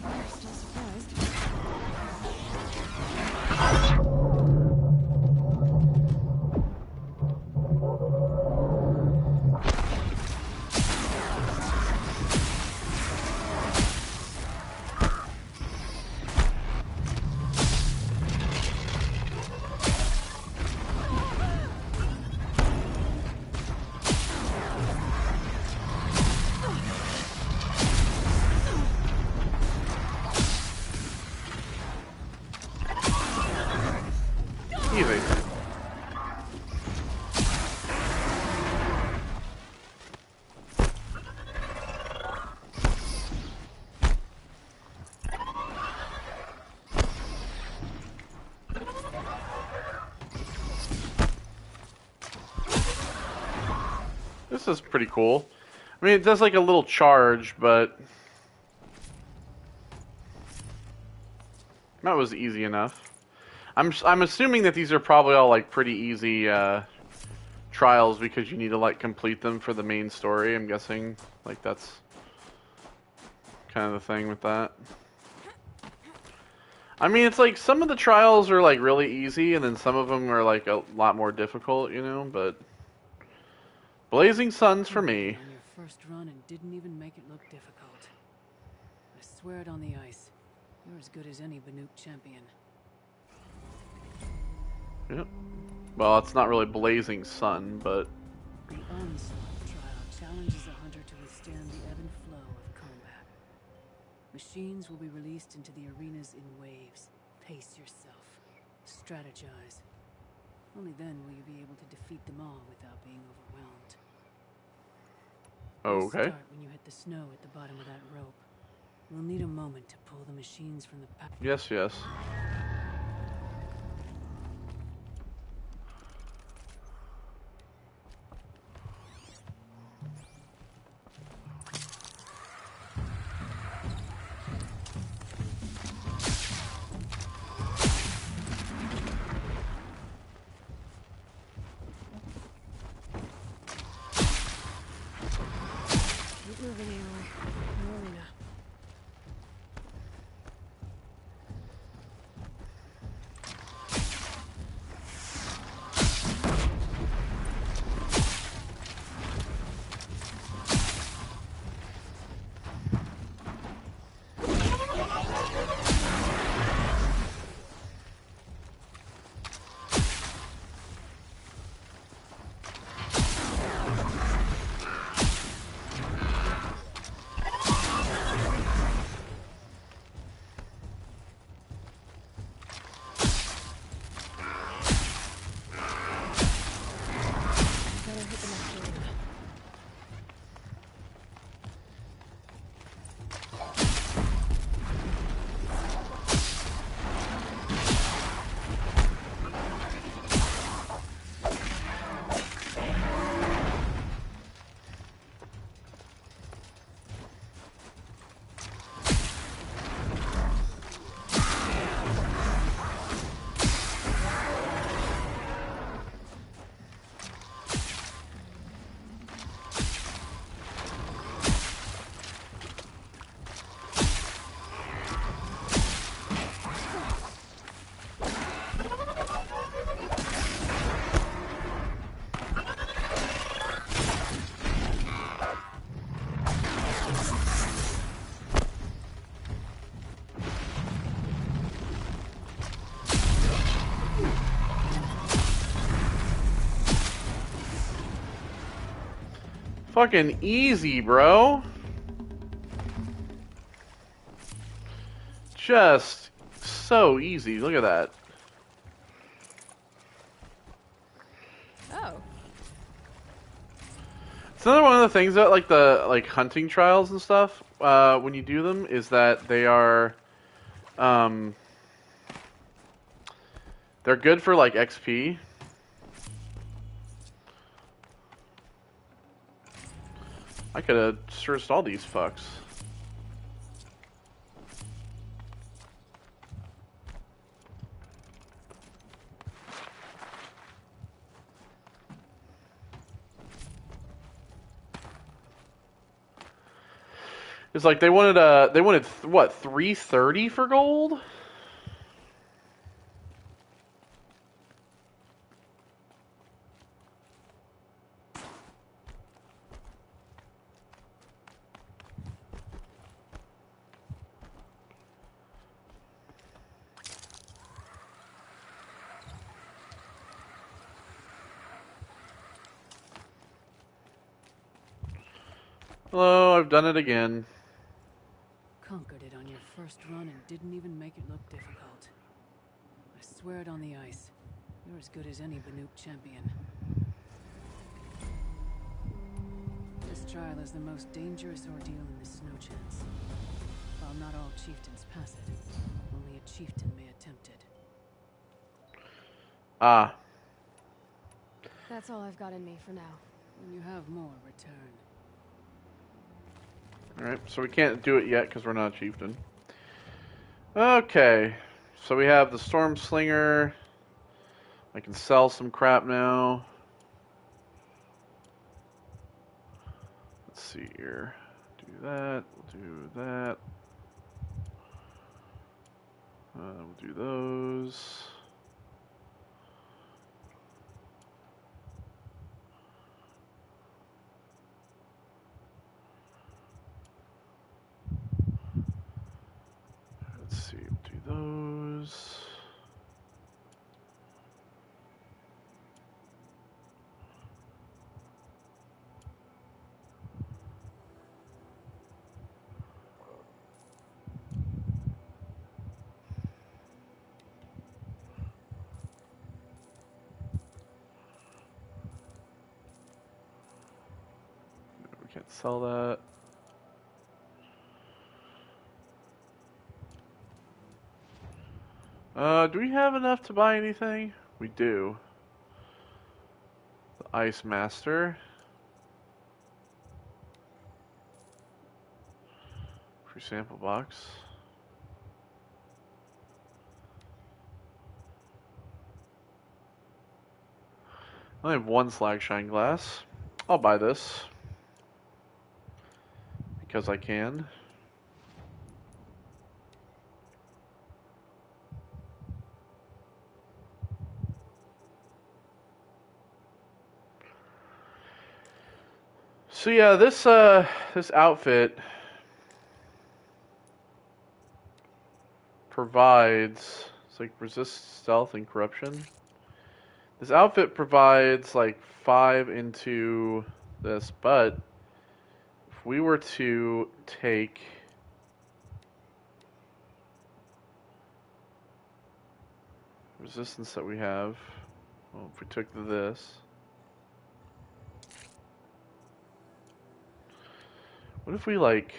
They're still surprised. Easy. This is pretty cool. I mean, it does like a little charge, but that was easy enough. I'm assuming that these are probably all like pretty easy trials because you need to like complete them for the main story. I'm guessing like that's kind of the thing with that. I mean, it's like some of the trials are like really easy, and then some of them are like a lot more difficult, you know. But Blazing Suns for me. On your first run and didn't even make it look difficult. I swear it on the ice. You're as good as any Banuk champion. Yep. Well, it's not really Blazing Sun, but The Onslaught trial challenges a hunter to withstand the ebb and flow of combat. Machines will be released into the arenas in waves. Pace yourself. Strategize. Only then will you be able to defeat them all without being overwhelmed. You'll okay. start when you hit the snow at the bottom of that rope. We'll need a moment to pull the machines from the pack. Yes, yes. Keep moving, Aloy. No arena. Fucking easy, bro. Just so easy. Look at that. Oh. It's another one of the things that like the hunting trials and stuff, when you do them, is that they are they're good for like XP. I could have searched all these fucks. It's like they wanted what, 330 for gold? Hello, I've done it again. Conquered it on your first run and didn't even make it look difficult. I swear it on the ice. You're as good as any Banuk champion. This trial is the most dangerous ordeal in the Snow Chance. While not all chieftains pass it, only a chieftain may attempt it. Ah. That's all I've got in me for now. When you have more, return. Alright, so we can't do it yet because we're not a chieftain. Okay, so we have the Storm Slinger. I can sell some crap now. Let's see here. Do that, we'll do that. We'll do those. Let's see, we'll do those. We can't sell that. Do we have enough to buy anything? We do. The Ice Master. Free sample box. I only have one slag shine glass. I'll buy this. Because I can. So yeah, this outfit provides, it's like resist stealth and corruption. This outfit provides like 5 into this, but if we were to take resistance that we have, well, if we took this, what if we like,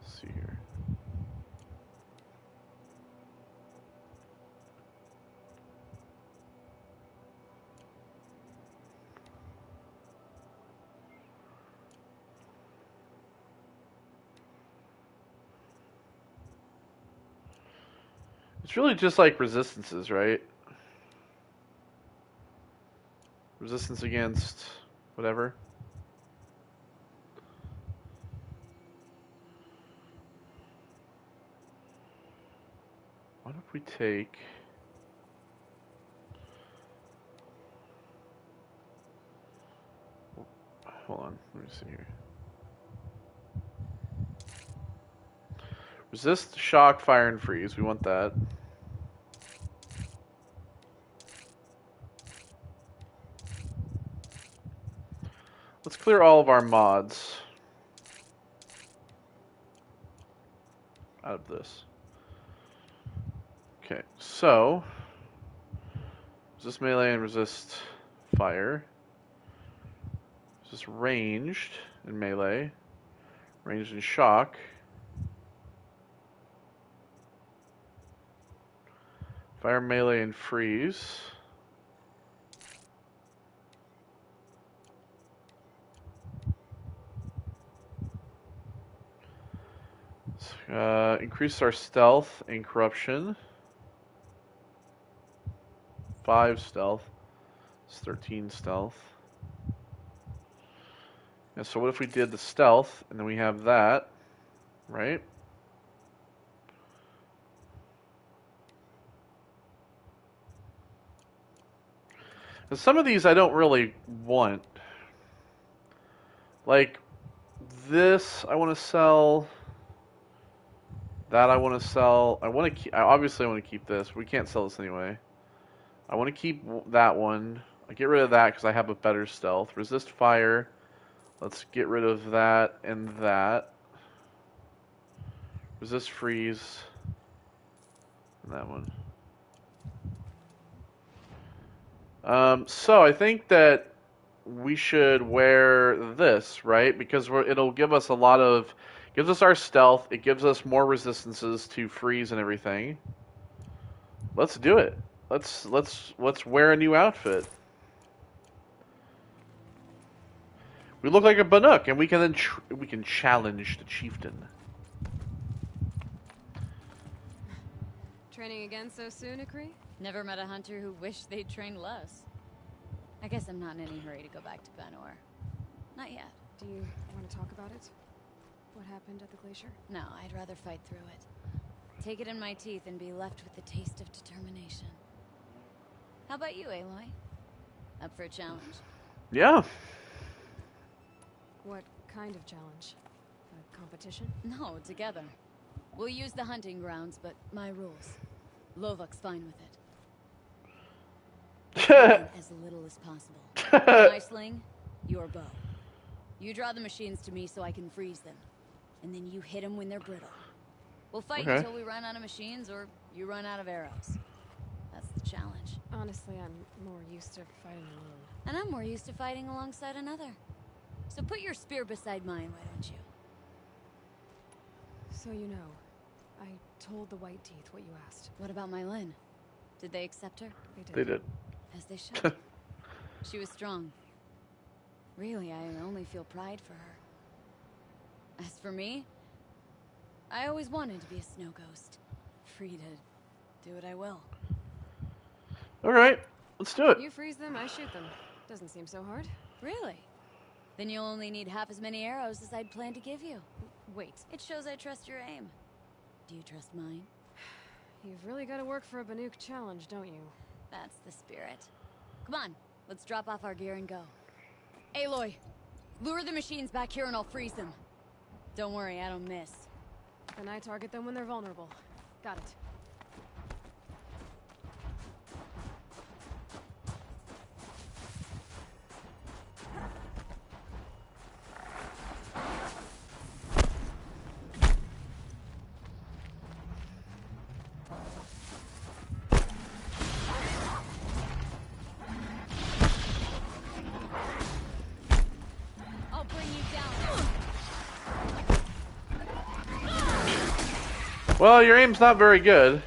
let's see here. It's really just like resistances, right? Resistance against whatever. What if we take... Hold on, let me see here. Resist, shock, fire, and freeze. We want that. clear all of our mods out of this. Okay, so resist melee and resist fire. Resist ranged and melee. Ranged and shock. Fire, melee, and freeze. Increase our stealth and corruption. 5 stealth. It's 13 stealth. Yeah, so what if we did the stealth, and then we have that, right? And some of these I don't really want. Like, this I want to sell. That I want to sell. I want to keep. Obviously, I want to keep this. We can't sell this anyway. I want to keep that one. I get rid of that because I have a better stealth. Resist fire. Let's get rid of that and that. Resist freeze. And that one. So I think that we should wear this, right? Because it'll give us a lot of, gives us our stealth. It gives us more resistances to freeze and everything. Let's do it. Let's wear a new outfit. We look like a Banuk, and we can then we can challenge the chieftain. Training again so soon, Akri? Never met a hunter who wished they'd trained less. I guess I'm not in any hurry to go back to Banor. Not yet. Do you want to talk about it? What happened at the glacier? No, I'd rather fight through it. Take it in my teeth and be left with the taste of determination. How about you, Aloy? Up for a challenge? Yeah. What kind of challenge? A competition? No, together. We'll use the hunting grounds, but my rules. Lovok's fine with it. As little as possible. My sling, your bow. You draw the machines to me so I can freeze them. And then you hit them when they're brittle. We'll fight until we run out of machines or you run out of arrows. That's the challenge. Honestly, I'm more used to fighting alone. And I'm more used to fighting alongside another. So put your spear beside mine, why don't you? So you know, I told the White Teeth what you asked. What about my Lynn? Did they accept her? They did. As they should. She was strong. Really, I only feel pride for her. As for me, I always wanted to be a snow ghost. Free to do what I will. Alright, let's do it. You freeze them, I shoot them. Doesn't seem so hard. Really? Then you'll only need half as many arrows as I'd planned to give you. Wait. It shows I trust your aim. Do you trust mine? You've really got to work for a Banuk challenge, don't you? That's the spirit. Come on, let's drop off our gear and go. Aloy, lure the machines back here and I'll freeze them. Don't worry, I don't miss. Then I target them when they're vulnerable. Got it. Well, your aim's not very good.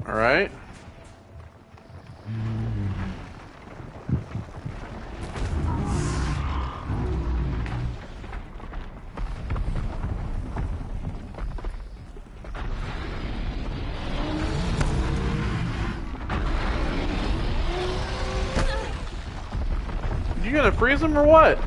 All right. You gonna freeze him or what?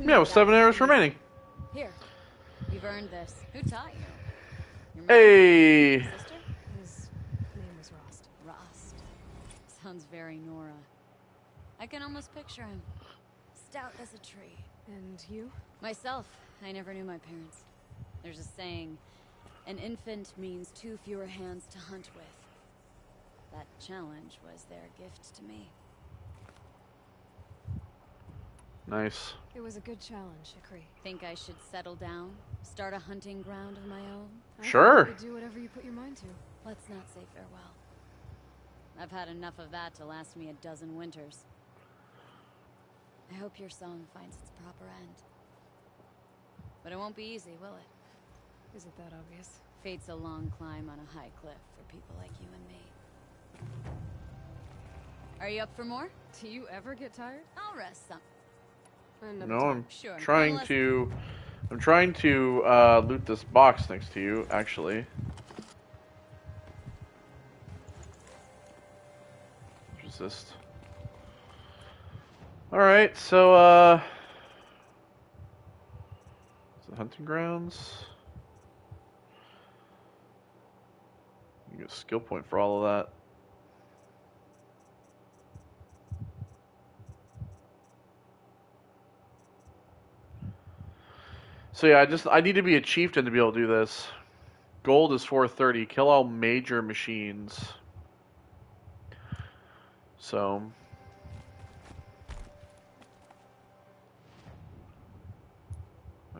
Yeah, with 7 hours remaining. Here, you've earned this. Who taught you? Your Hey. sister? His name was Rost. Rost. Sounds very Nora. I can almost picture him. Stout as a tree. And you? Myself, I never knew my parents. There's a saying, an infant means 2 fewer hands to hunt with. That challenge was their gift to me. Nice. It was a good challenge, Akri. Think I should settle down? Start a hunting ground of my own? Sure. You could do whatever you put your mind to. Let's not say farewell. I've had enough of that to last me a dozen winters. I hope your song finds its proper end. But it won't be easy, will it? Isn't that obvious? Fate's a long climb on a high cliff for people like you and me. Are you up for more? Do you ever get tired? I'll rest some. Another No, time. I'm Sure. trying Unless- to. I'm trying to loot this box next to you, actually. Resist. Alright, so, the hunting grounds. You get a skill point for all of that. So yeah, I need to be a chieftain to be able to do this. Gold is 430. Kill all major machines. So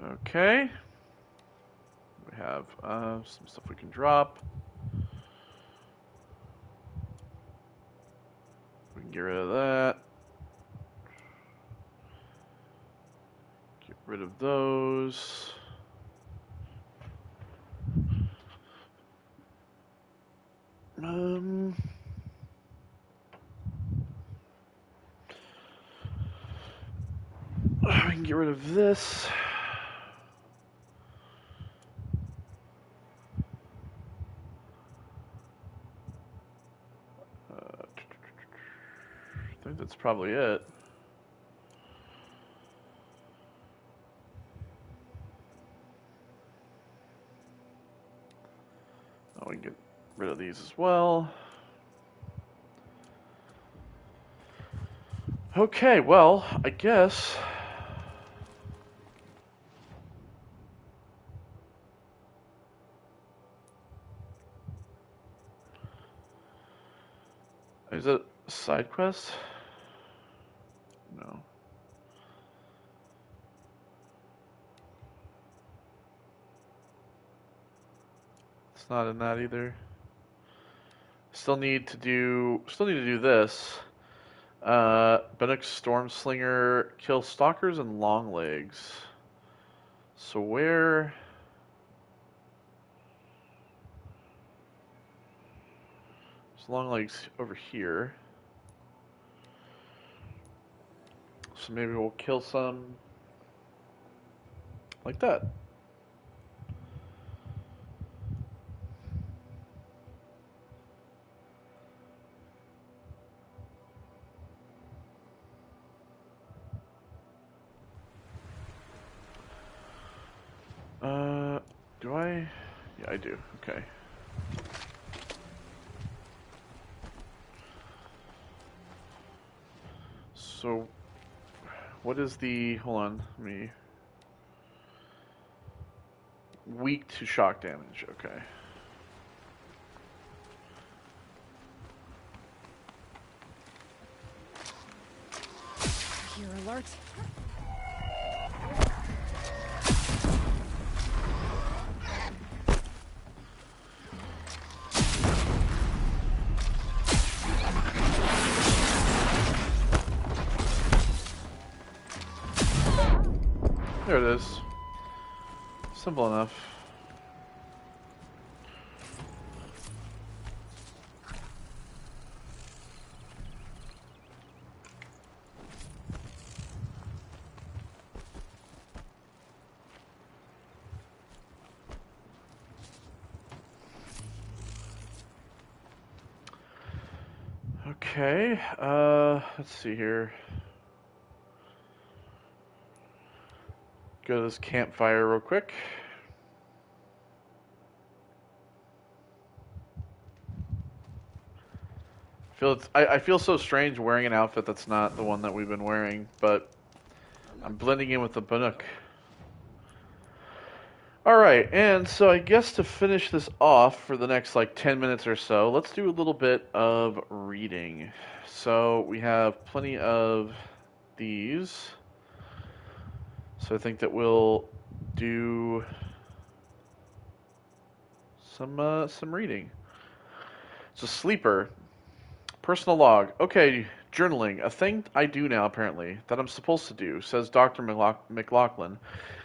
okay. We have some stuff we can drop. We can get rid of that. Get rid of those. We can get rid of this. I think that's probably it. Oh, we can get rid of these as well. Okay, well, I guess. Is it a side quest? No. It's not in that either. Still need to do this. Bennett's Stormslinger kill stalkers and longlegs. So where Longlegs over here. So maybe we'll kill some like that. Do I? Yeah, I do. Okay. So, what is the? Hold on, let me. Weak to shock damage. Okay. Here, alert. There it is. Simple enough. Okay, let's see here. Go to this campfire real quick. I feel so strange wearing an outfit that's not the one that we've been wearing, but I'm blending in with the Bannock. Alright, and so I guess to finish this off for the next like 10 minutes or so, let's do a little bit of reading. So we have plenty of these. So I think that we'll do some reading. So sleeper. Personal log. Okay, journaling. A thing I do now, apparently, that I'm supposed to do, says Dr. McLaughlin.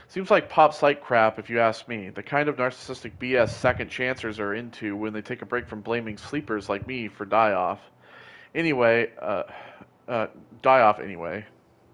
Seems like pop psych crap, if you ask me. The kind of narcissistic BS second chancers are into when they take a break from blaming sleepers like me for die-off. Anyway, die-off anyway.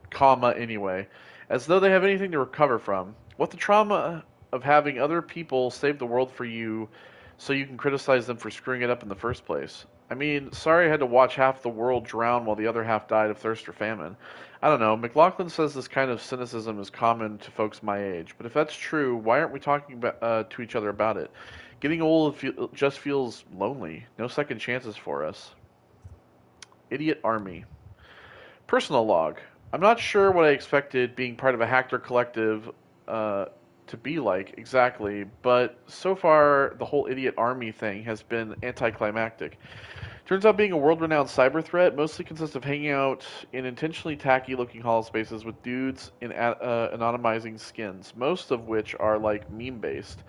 Comma, anyway. As though they have anything to recover from. What the trauma of having other people save the world for you so you can criticize them for screwing it up in the first place. I mean, sorry I had to watch half the world drown while the other half died of thirst or famine. I don't know. McLaughlin says this kind of cynicism is common to folks my age. But if that's true, why aren't we talking to each other about it? Getting old just feels lonely. No second chances for us. Idiot Army. Personal log. I'm not sure what I expected being part of a hacker collective to be like exactly, but so far the whole idiot army thing has been anticlimactic. Turns out being a world-renowned cyber threat mostly consists of hanging out in intentionally tacky-looking hall spaces with dudes in anonymizing skins, most of which are like meme-based.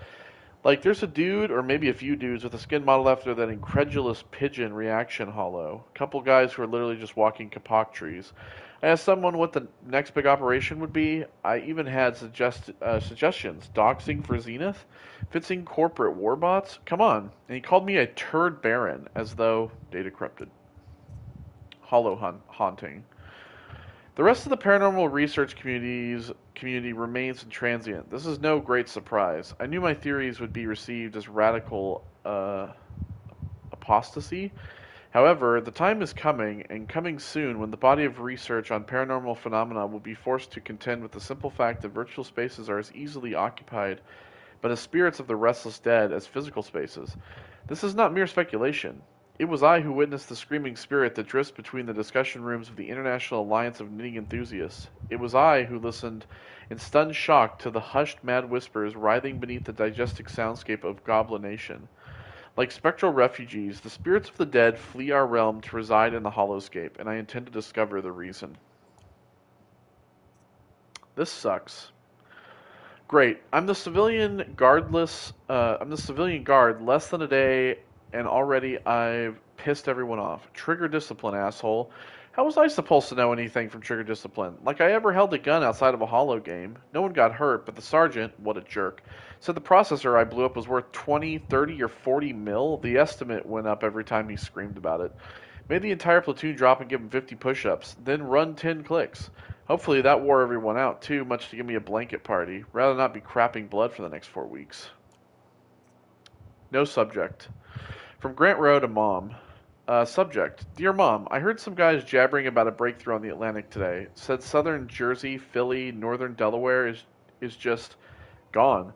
Like, there's a dude, or maybe a few dudes, with a skin modeled after that incredulous pigeon reaction holo. A couple guys who are literally just walking kapok trees. I asked someone what the next big operation would be. I even had suggestions. Doxing for Zenith? Fixing corporate warbots? Come on. And he called me a turd baron, as though data corrupted. Hollow haunting. The rest of the paranormal research community remains intransient. This is no great surprise. I knew my theories would be received as radical apostasy. However, the time is coming, and coming soon, when the body of research on paranormal phenomena will be forced to contend with the simple fact that virtual spaces are as easily occupied by the spirits of the restless dead as physical spaces. This is not mere speculation. It was I who witnessed the screaming spirit that drifts between the discussion rooms of the International Alliance of Knitting Enthusiasts. It was I who listened in stunned shock to the hushed mad whispers writhing beneath the digestic soundscape of Goblination. Like spectral refugees, the spirits of the dead flee our realm to reside in the Hollowscape, and I intend to discover the reason. This sucks. Great. I'm the civilian guard less than a day, and already I've pissed everyone off. Trigger discipline, asshole. How was I supposed to know anything from Trigger Discipline? Like I ever held a gun outside of a Hollow game. No one got hurt, but the sergeant, what a jerk, said the processor I blew up was worth 20, 30, or 40 mil. The estimate went up every time he screamed about it. Made the entire platoon drop and give him 50 push-ups, then run 10 clicks. Hopefully that wore everyone out, too much to give me a blanket party. Rather not be crapping blood for the next 4 weeks. No subject. From Grant Rowe to Mom. Subject. Dear Mom, I heard some guys jabbering about a breakthrough on the Atlantic today. Said southern Jersey, Philly, northern Delaware is just gone.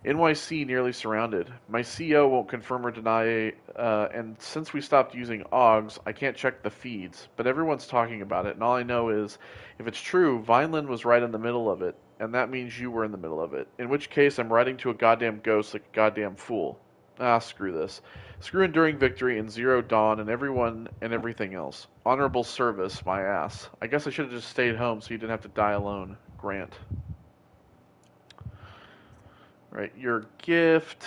NYC nearly surrounded. My CO won't confirm or deny, and since we stopped using AUGs, I can't check the feeds, but everyone's talking about it, and all I know is, if it's true, Vineland was right in the middle of it, and that means you were in the middle of it, in which case I'm writing to a goddamn ghost like a goddamn fool. Ah, screw this. Screw Enduring Victory and Zero Dawn and everyone and everything else. Honorable service, my ass. I guess I should have just stayed home so you didn't have to die alone. Grant. Right, your gift.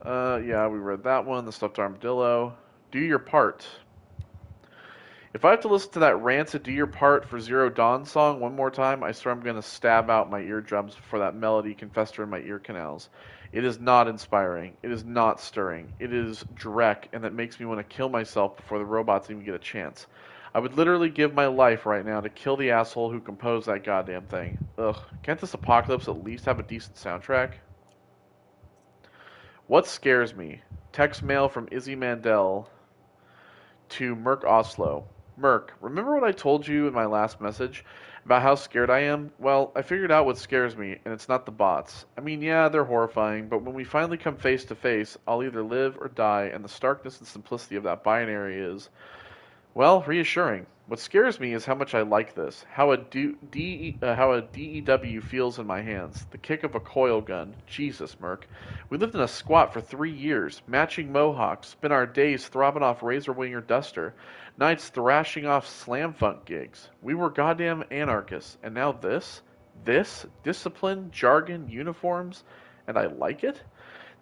Yeah, we read that one. The stuffed armadillo. Do your part. If I have to listen to that rancid Do Your Part for Zero Dawn song one more time, I swear I'm going to stab out my eardrums before that melody can fester in my ear canals. It is not inspiring. It is not stirring. It is dreck, and that makes me want to kill myself before the robots even get a chance. I would literally give my life right now to kill the asshole who composed that goddamn thing. Ugh. Can't this apocalypse at least have a decent soundtrack? What scares me? Text mail from Izzy Mandel to Merc Oslo. Merc, remember what I told you in my last message about how scared I am? Well, I figured out what scares me, and it's not the bots. I mean, yeah, they're horrifying, but when we finally come face to face, I'll either live or die, and the starkness and simplicity of that binary is, well, reassuring. What scares me is how much I like this, how a DEW feels in my hands, the kick of a coil gun. Jesus, Merc. We lived in a squat for 3 years, matching mohawks, spent our days throbbing off Razor Wing or Duster, nights thrashing off slam funk gigs. We were goddamn anarchists, and now this? This? Discipline, jargon, uniforms, and I like it?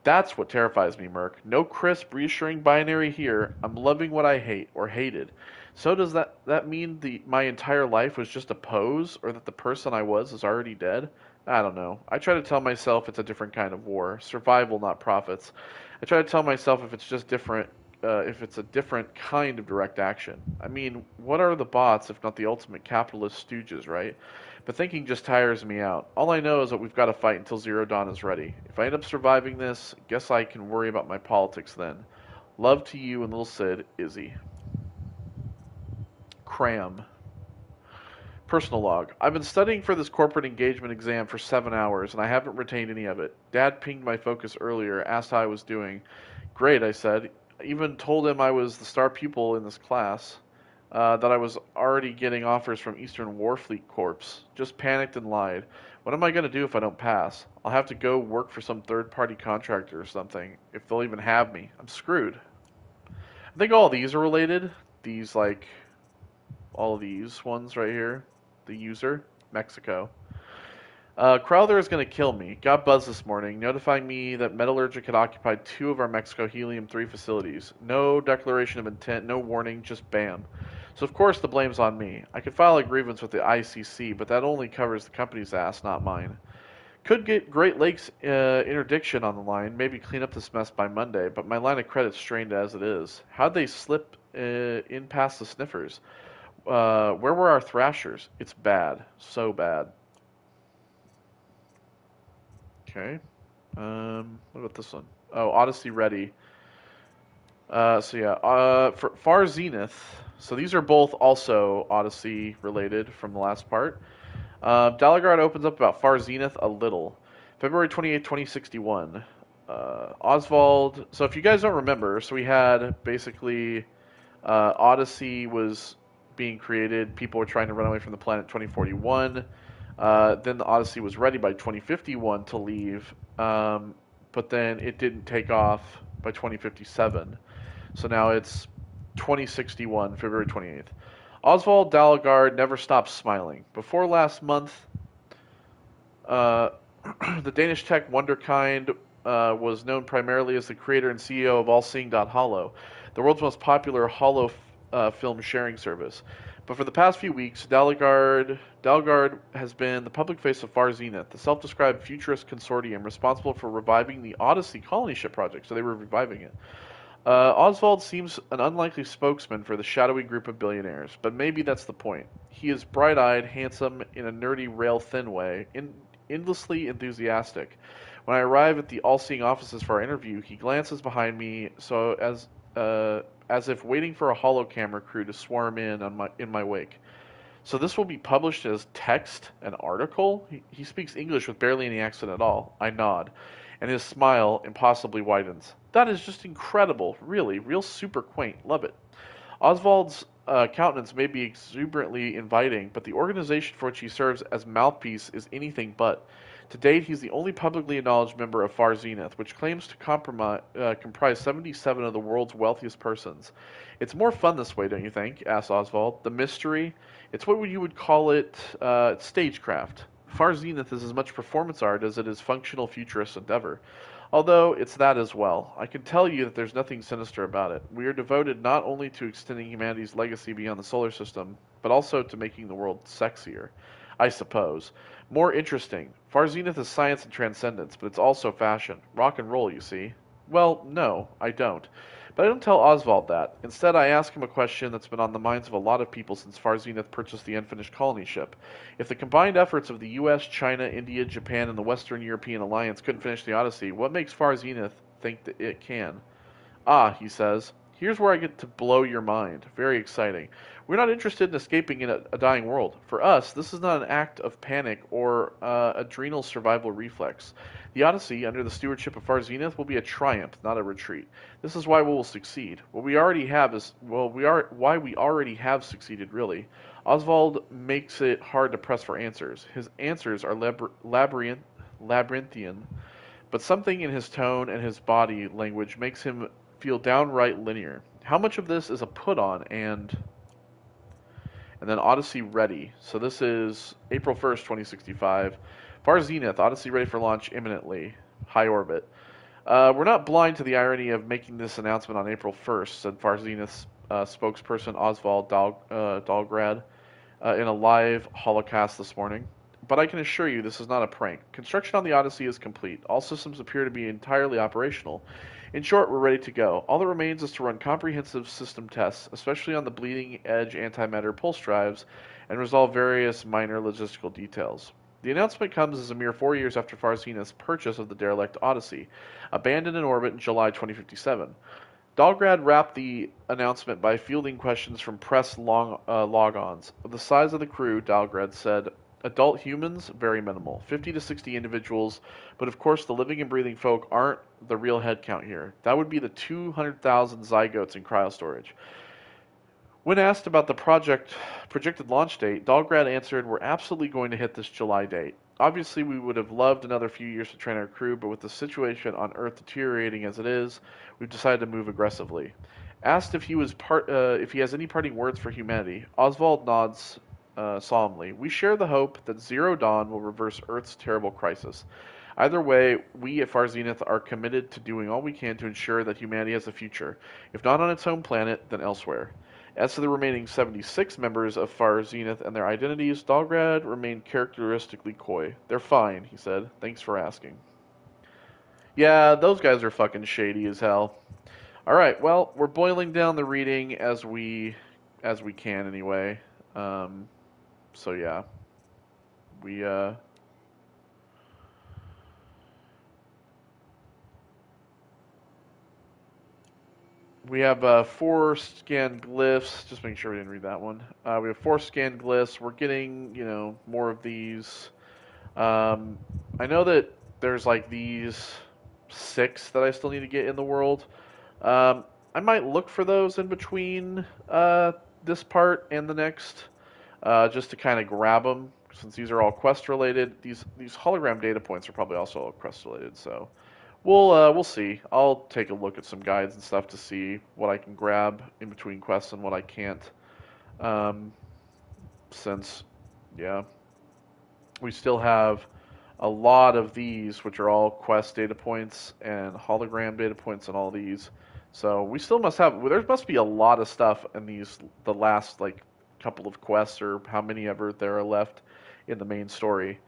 That's what terrifies me, Merc. No crisp, reassuring binary here. I'm loving what I hate, or hated. So does that mean my entire life was just a pose, or that the person I was is already dead? I don't know. I try to tell myself it's a different kind of war. Survival, not profits. I try to tell myself if it's just different, if it's a different kind of direct action. I mean, what are the bots if not the ultimate capitalist stooges, right? But thinking just tires me out. All I know is that we've got to fight until Zero Dawn is ready. If I end up surviving this, guess I can worry about my politics then. Love to you and little Sid, Izzy. Cram. Personal log. I've been studying for this corporate engagement exam for 7 hours, and I haven't retained any of it. Dad pinged my focus earlier, asked how I was doing. Great, I said. I even told him I was the star pupil in this class, that I was already getting offers from Eastern Warfleet Corps. Just panicked and lied. What am I going to do if I don't pass? I'll have to go work for some third-party contractor or something, if they'll even have me. I'm screwed. I think all these are related. These, like, all of these ones right here. The user, Mexico. Crowther is going to kill me. Got buzz this morning, notifying me that Metallurgic had occupied 2 of our Mexico Helium-3 facilities. No declaration of intent, no warning, just bam. So of course the blame's on me. I could file a grievance with the ICC, but that only covers the company's ass, not mine. Could get Great Lakes interdiction on the line, maybe clean up this mess by Monday, but my line of credit's strained as it is. How'd they slip in past the sniffers? Where were our thrashers? It's bad. So bad. Okay. What about this one? Oh, Odyssey Ready. For Far Zenith. So these are both also Odyssey related from the last part. Dalagard opens up about Far Zenith a little. February 28th, 2061. Oswald. So if you guys don't remember, so we had basically Odyssey was being created. People were trying to run away from the planet 2041. Then the Odyssey was ready by 2051 to leave, but then it didn't take off by 2057. So now it's 2061, February 28th. Oswald Dalagard never stops smiling. Before last month, the Danish tech Wonderkind was known primarily as the creator and CEO of AllSeeing.Hollow, the world's most popular Hollow film sharing service. But for the past few weeks, Dalgard has been the public face of Far Zenith, the self-described futurist consortium responsible for reviving the Odyssey colony ship project. So they were reviving it. Oswald seems an unlikely spokesman for the shadowy group of billionaires, but maybe that's the point. He is bright-eyed, handsome, in a nerdy, rail-thin way, endlessly enthusiastic. When I arrive at the all-seeing offices for our interview, he glances behind me so as if waiting for a holo camera crew to swarm in my wake. So this will be published as text, an article? He speaks English with barely any accent at all. I nod, and his smile impossibly widens. That is just incredible, really, real super quaint. Love it. Oswald's countenance may be exuberantly inviting, but the organization for which he serves as mouthpiece is anything but. To date, he's the only publicly acknowledged member of Far Zenith, which claims to comprise 77 of the world's wealthiest persons. It's more fun this way, don't you think? Asked Oswald. The mystery? It's what you would call it stagecraft. Far Zenith is as much performance art as it is functional futurist endeavor. Although it's that as well. I can tell you that there's nothing sinister about it. We are devoted not only to extending humanity's legacy beyond the solar system, but also to making the world sexier. I suppose. More interesting. Far Zenith is science and transcendence, but it's also fashion. Rock and roll, you see. Well, no, I don't. But I don't tell Oswald that. Instead, I ask him a question that's been on the minds of a lot of people since Far Zenith purchased the unfinished colony ship. If the combined efforts of the US, China, India, Japan, and the Western European alliance couldn't finish the Odyssey, what makes Far Zenith think that it can? Ah, he says, here's where I get to blow your mind. Very exciting. We're not interested in escaping in a dying world. For us, this is not an act of panic or adrenal survival reflex. The Odyssey, under the stewardship of Far Zenith, will be a triumph, not a retreat. This is why we will succeed. What we already have is, why we already have succeeded, really. Oswald makes it hard to press for answers. His answers are labyrinthian, but something in his tone and his body language makes him feel downright linear. How much of this is a put-on and then Odyssey ready. So this is April 1st, 2065. Far Zenith, Odyssey ready for launch imminently. High orbit. We're not blind to the irony of making this announcement on April 1st, said Far Zenith's spokesperson Oswald Dahlgrad in a live holocast this morning. But I can assure you this is not a prank. Construction on the Odyssey is complete. All systems appear to be entirely operational. In short, we're ready to go. All that remains is to run comprehensive system tests, especially on the bleeding-edge antimatter pulse drives, and resolve various minor logistical details. The announcement comes as a mere 4 years after Far Zenith's purchase of the derelict Odyssey, abandoned in orbit in July 2057. Dahlgrad wrapped the announcement by fielding questions from press log-ons. Of the size of the crew, Dahlgrad said, adult humans, very minimal. 50 to 60 individuals, but of course the living and breathing folk aren't the real head count here. That would be the 200,000 zygotes in cryostorage. When asked about the projected launch date, Dahlgrad answered, we're absolutely going to hit this July date. Obviously, we would have loved another few years to train our crew, but with the situation on Earth deteriorating as it is, we've decided to move aggressively. Asked if he has any parting words for humanity, Oswald nods solemnly. We share the hope that Zero Dawn will reverse Earth's terrible crisis. Either way, we at Far Zenith are committed to doing all we can to ensure that humanity has a future, if not on its home planet, then elsewhere. As to the remaining 76 members of Far Zenith and their identities, Dahlgrad remained characteristically coy. They're fine, he said. Thanks for asking. Yeah, those guys are fucking shady as hell. Alright, well, we're boiling down the reading as we can anyway. So yeah. We have 4 scanned glyphs. Just making sure we didn't read that one. We have 4 scanned glyphs. We're getting, more of these. I know that there's like these 6 that I still need to get in the world. I might look for those in between this part and the next, just to kind of grab them. Since these are all quest related, these hologram data points are probably also all quest related. So. We'll see. I'll take a look at some guides and stuff to see what I can grab in between quests and what I can't. Since, yeah, we still have a lot of these, which are all quest data points and hologram data points and all these. So we still must have, there must be a lot of stuff in the last, couple of quests or how many ever there are left in the main story.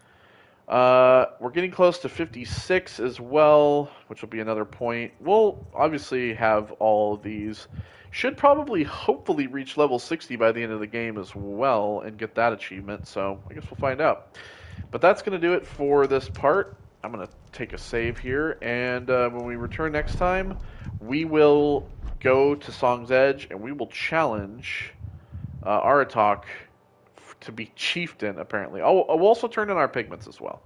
We're getting close to 56 as well, which will be another point. We'll obviously have all of these. Should probably, hopefully, reach level 60 by the end of the game as well and get that achievement, so I guess we'll find out. But that's going to do it for this part. I'm going to take a save here, and when we return next time, we will go to Song's Edge, and we will challenge Aratok to be chieftain, apparently. We'll also turn in our pigments as well.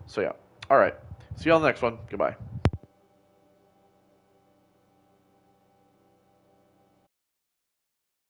So yeah. Alright. See you on the next one. Goodbye.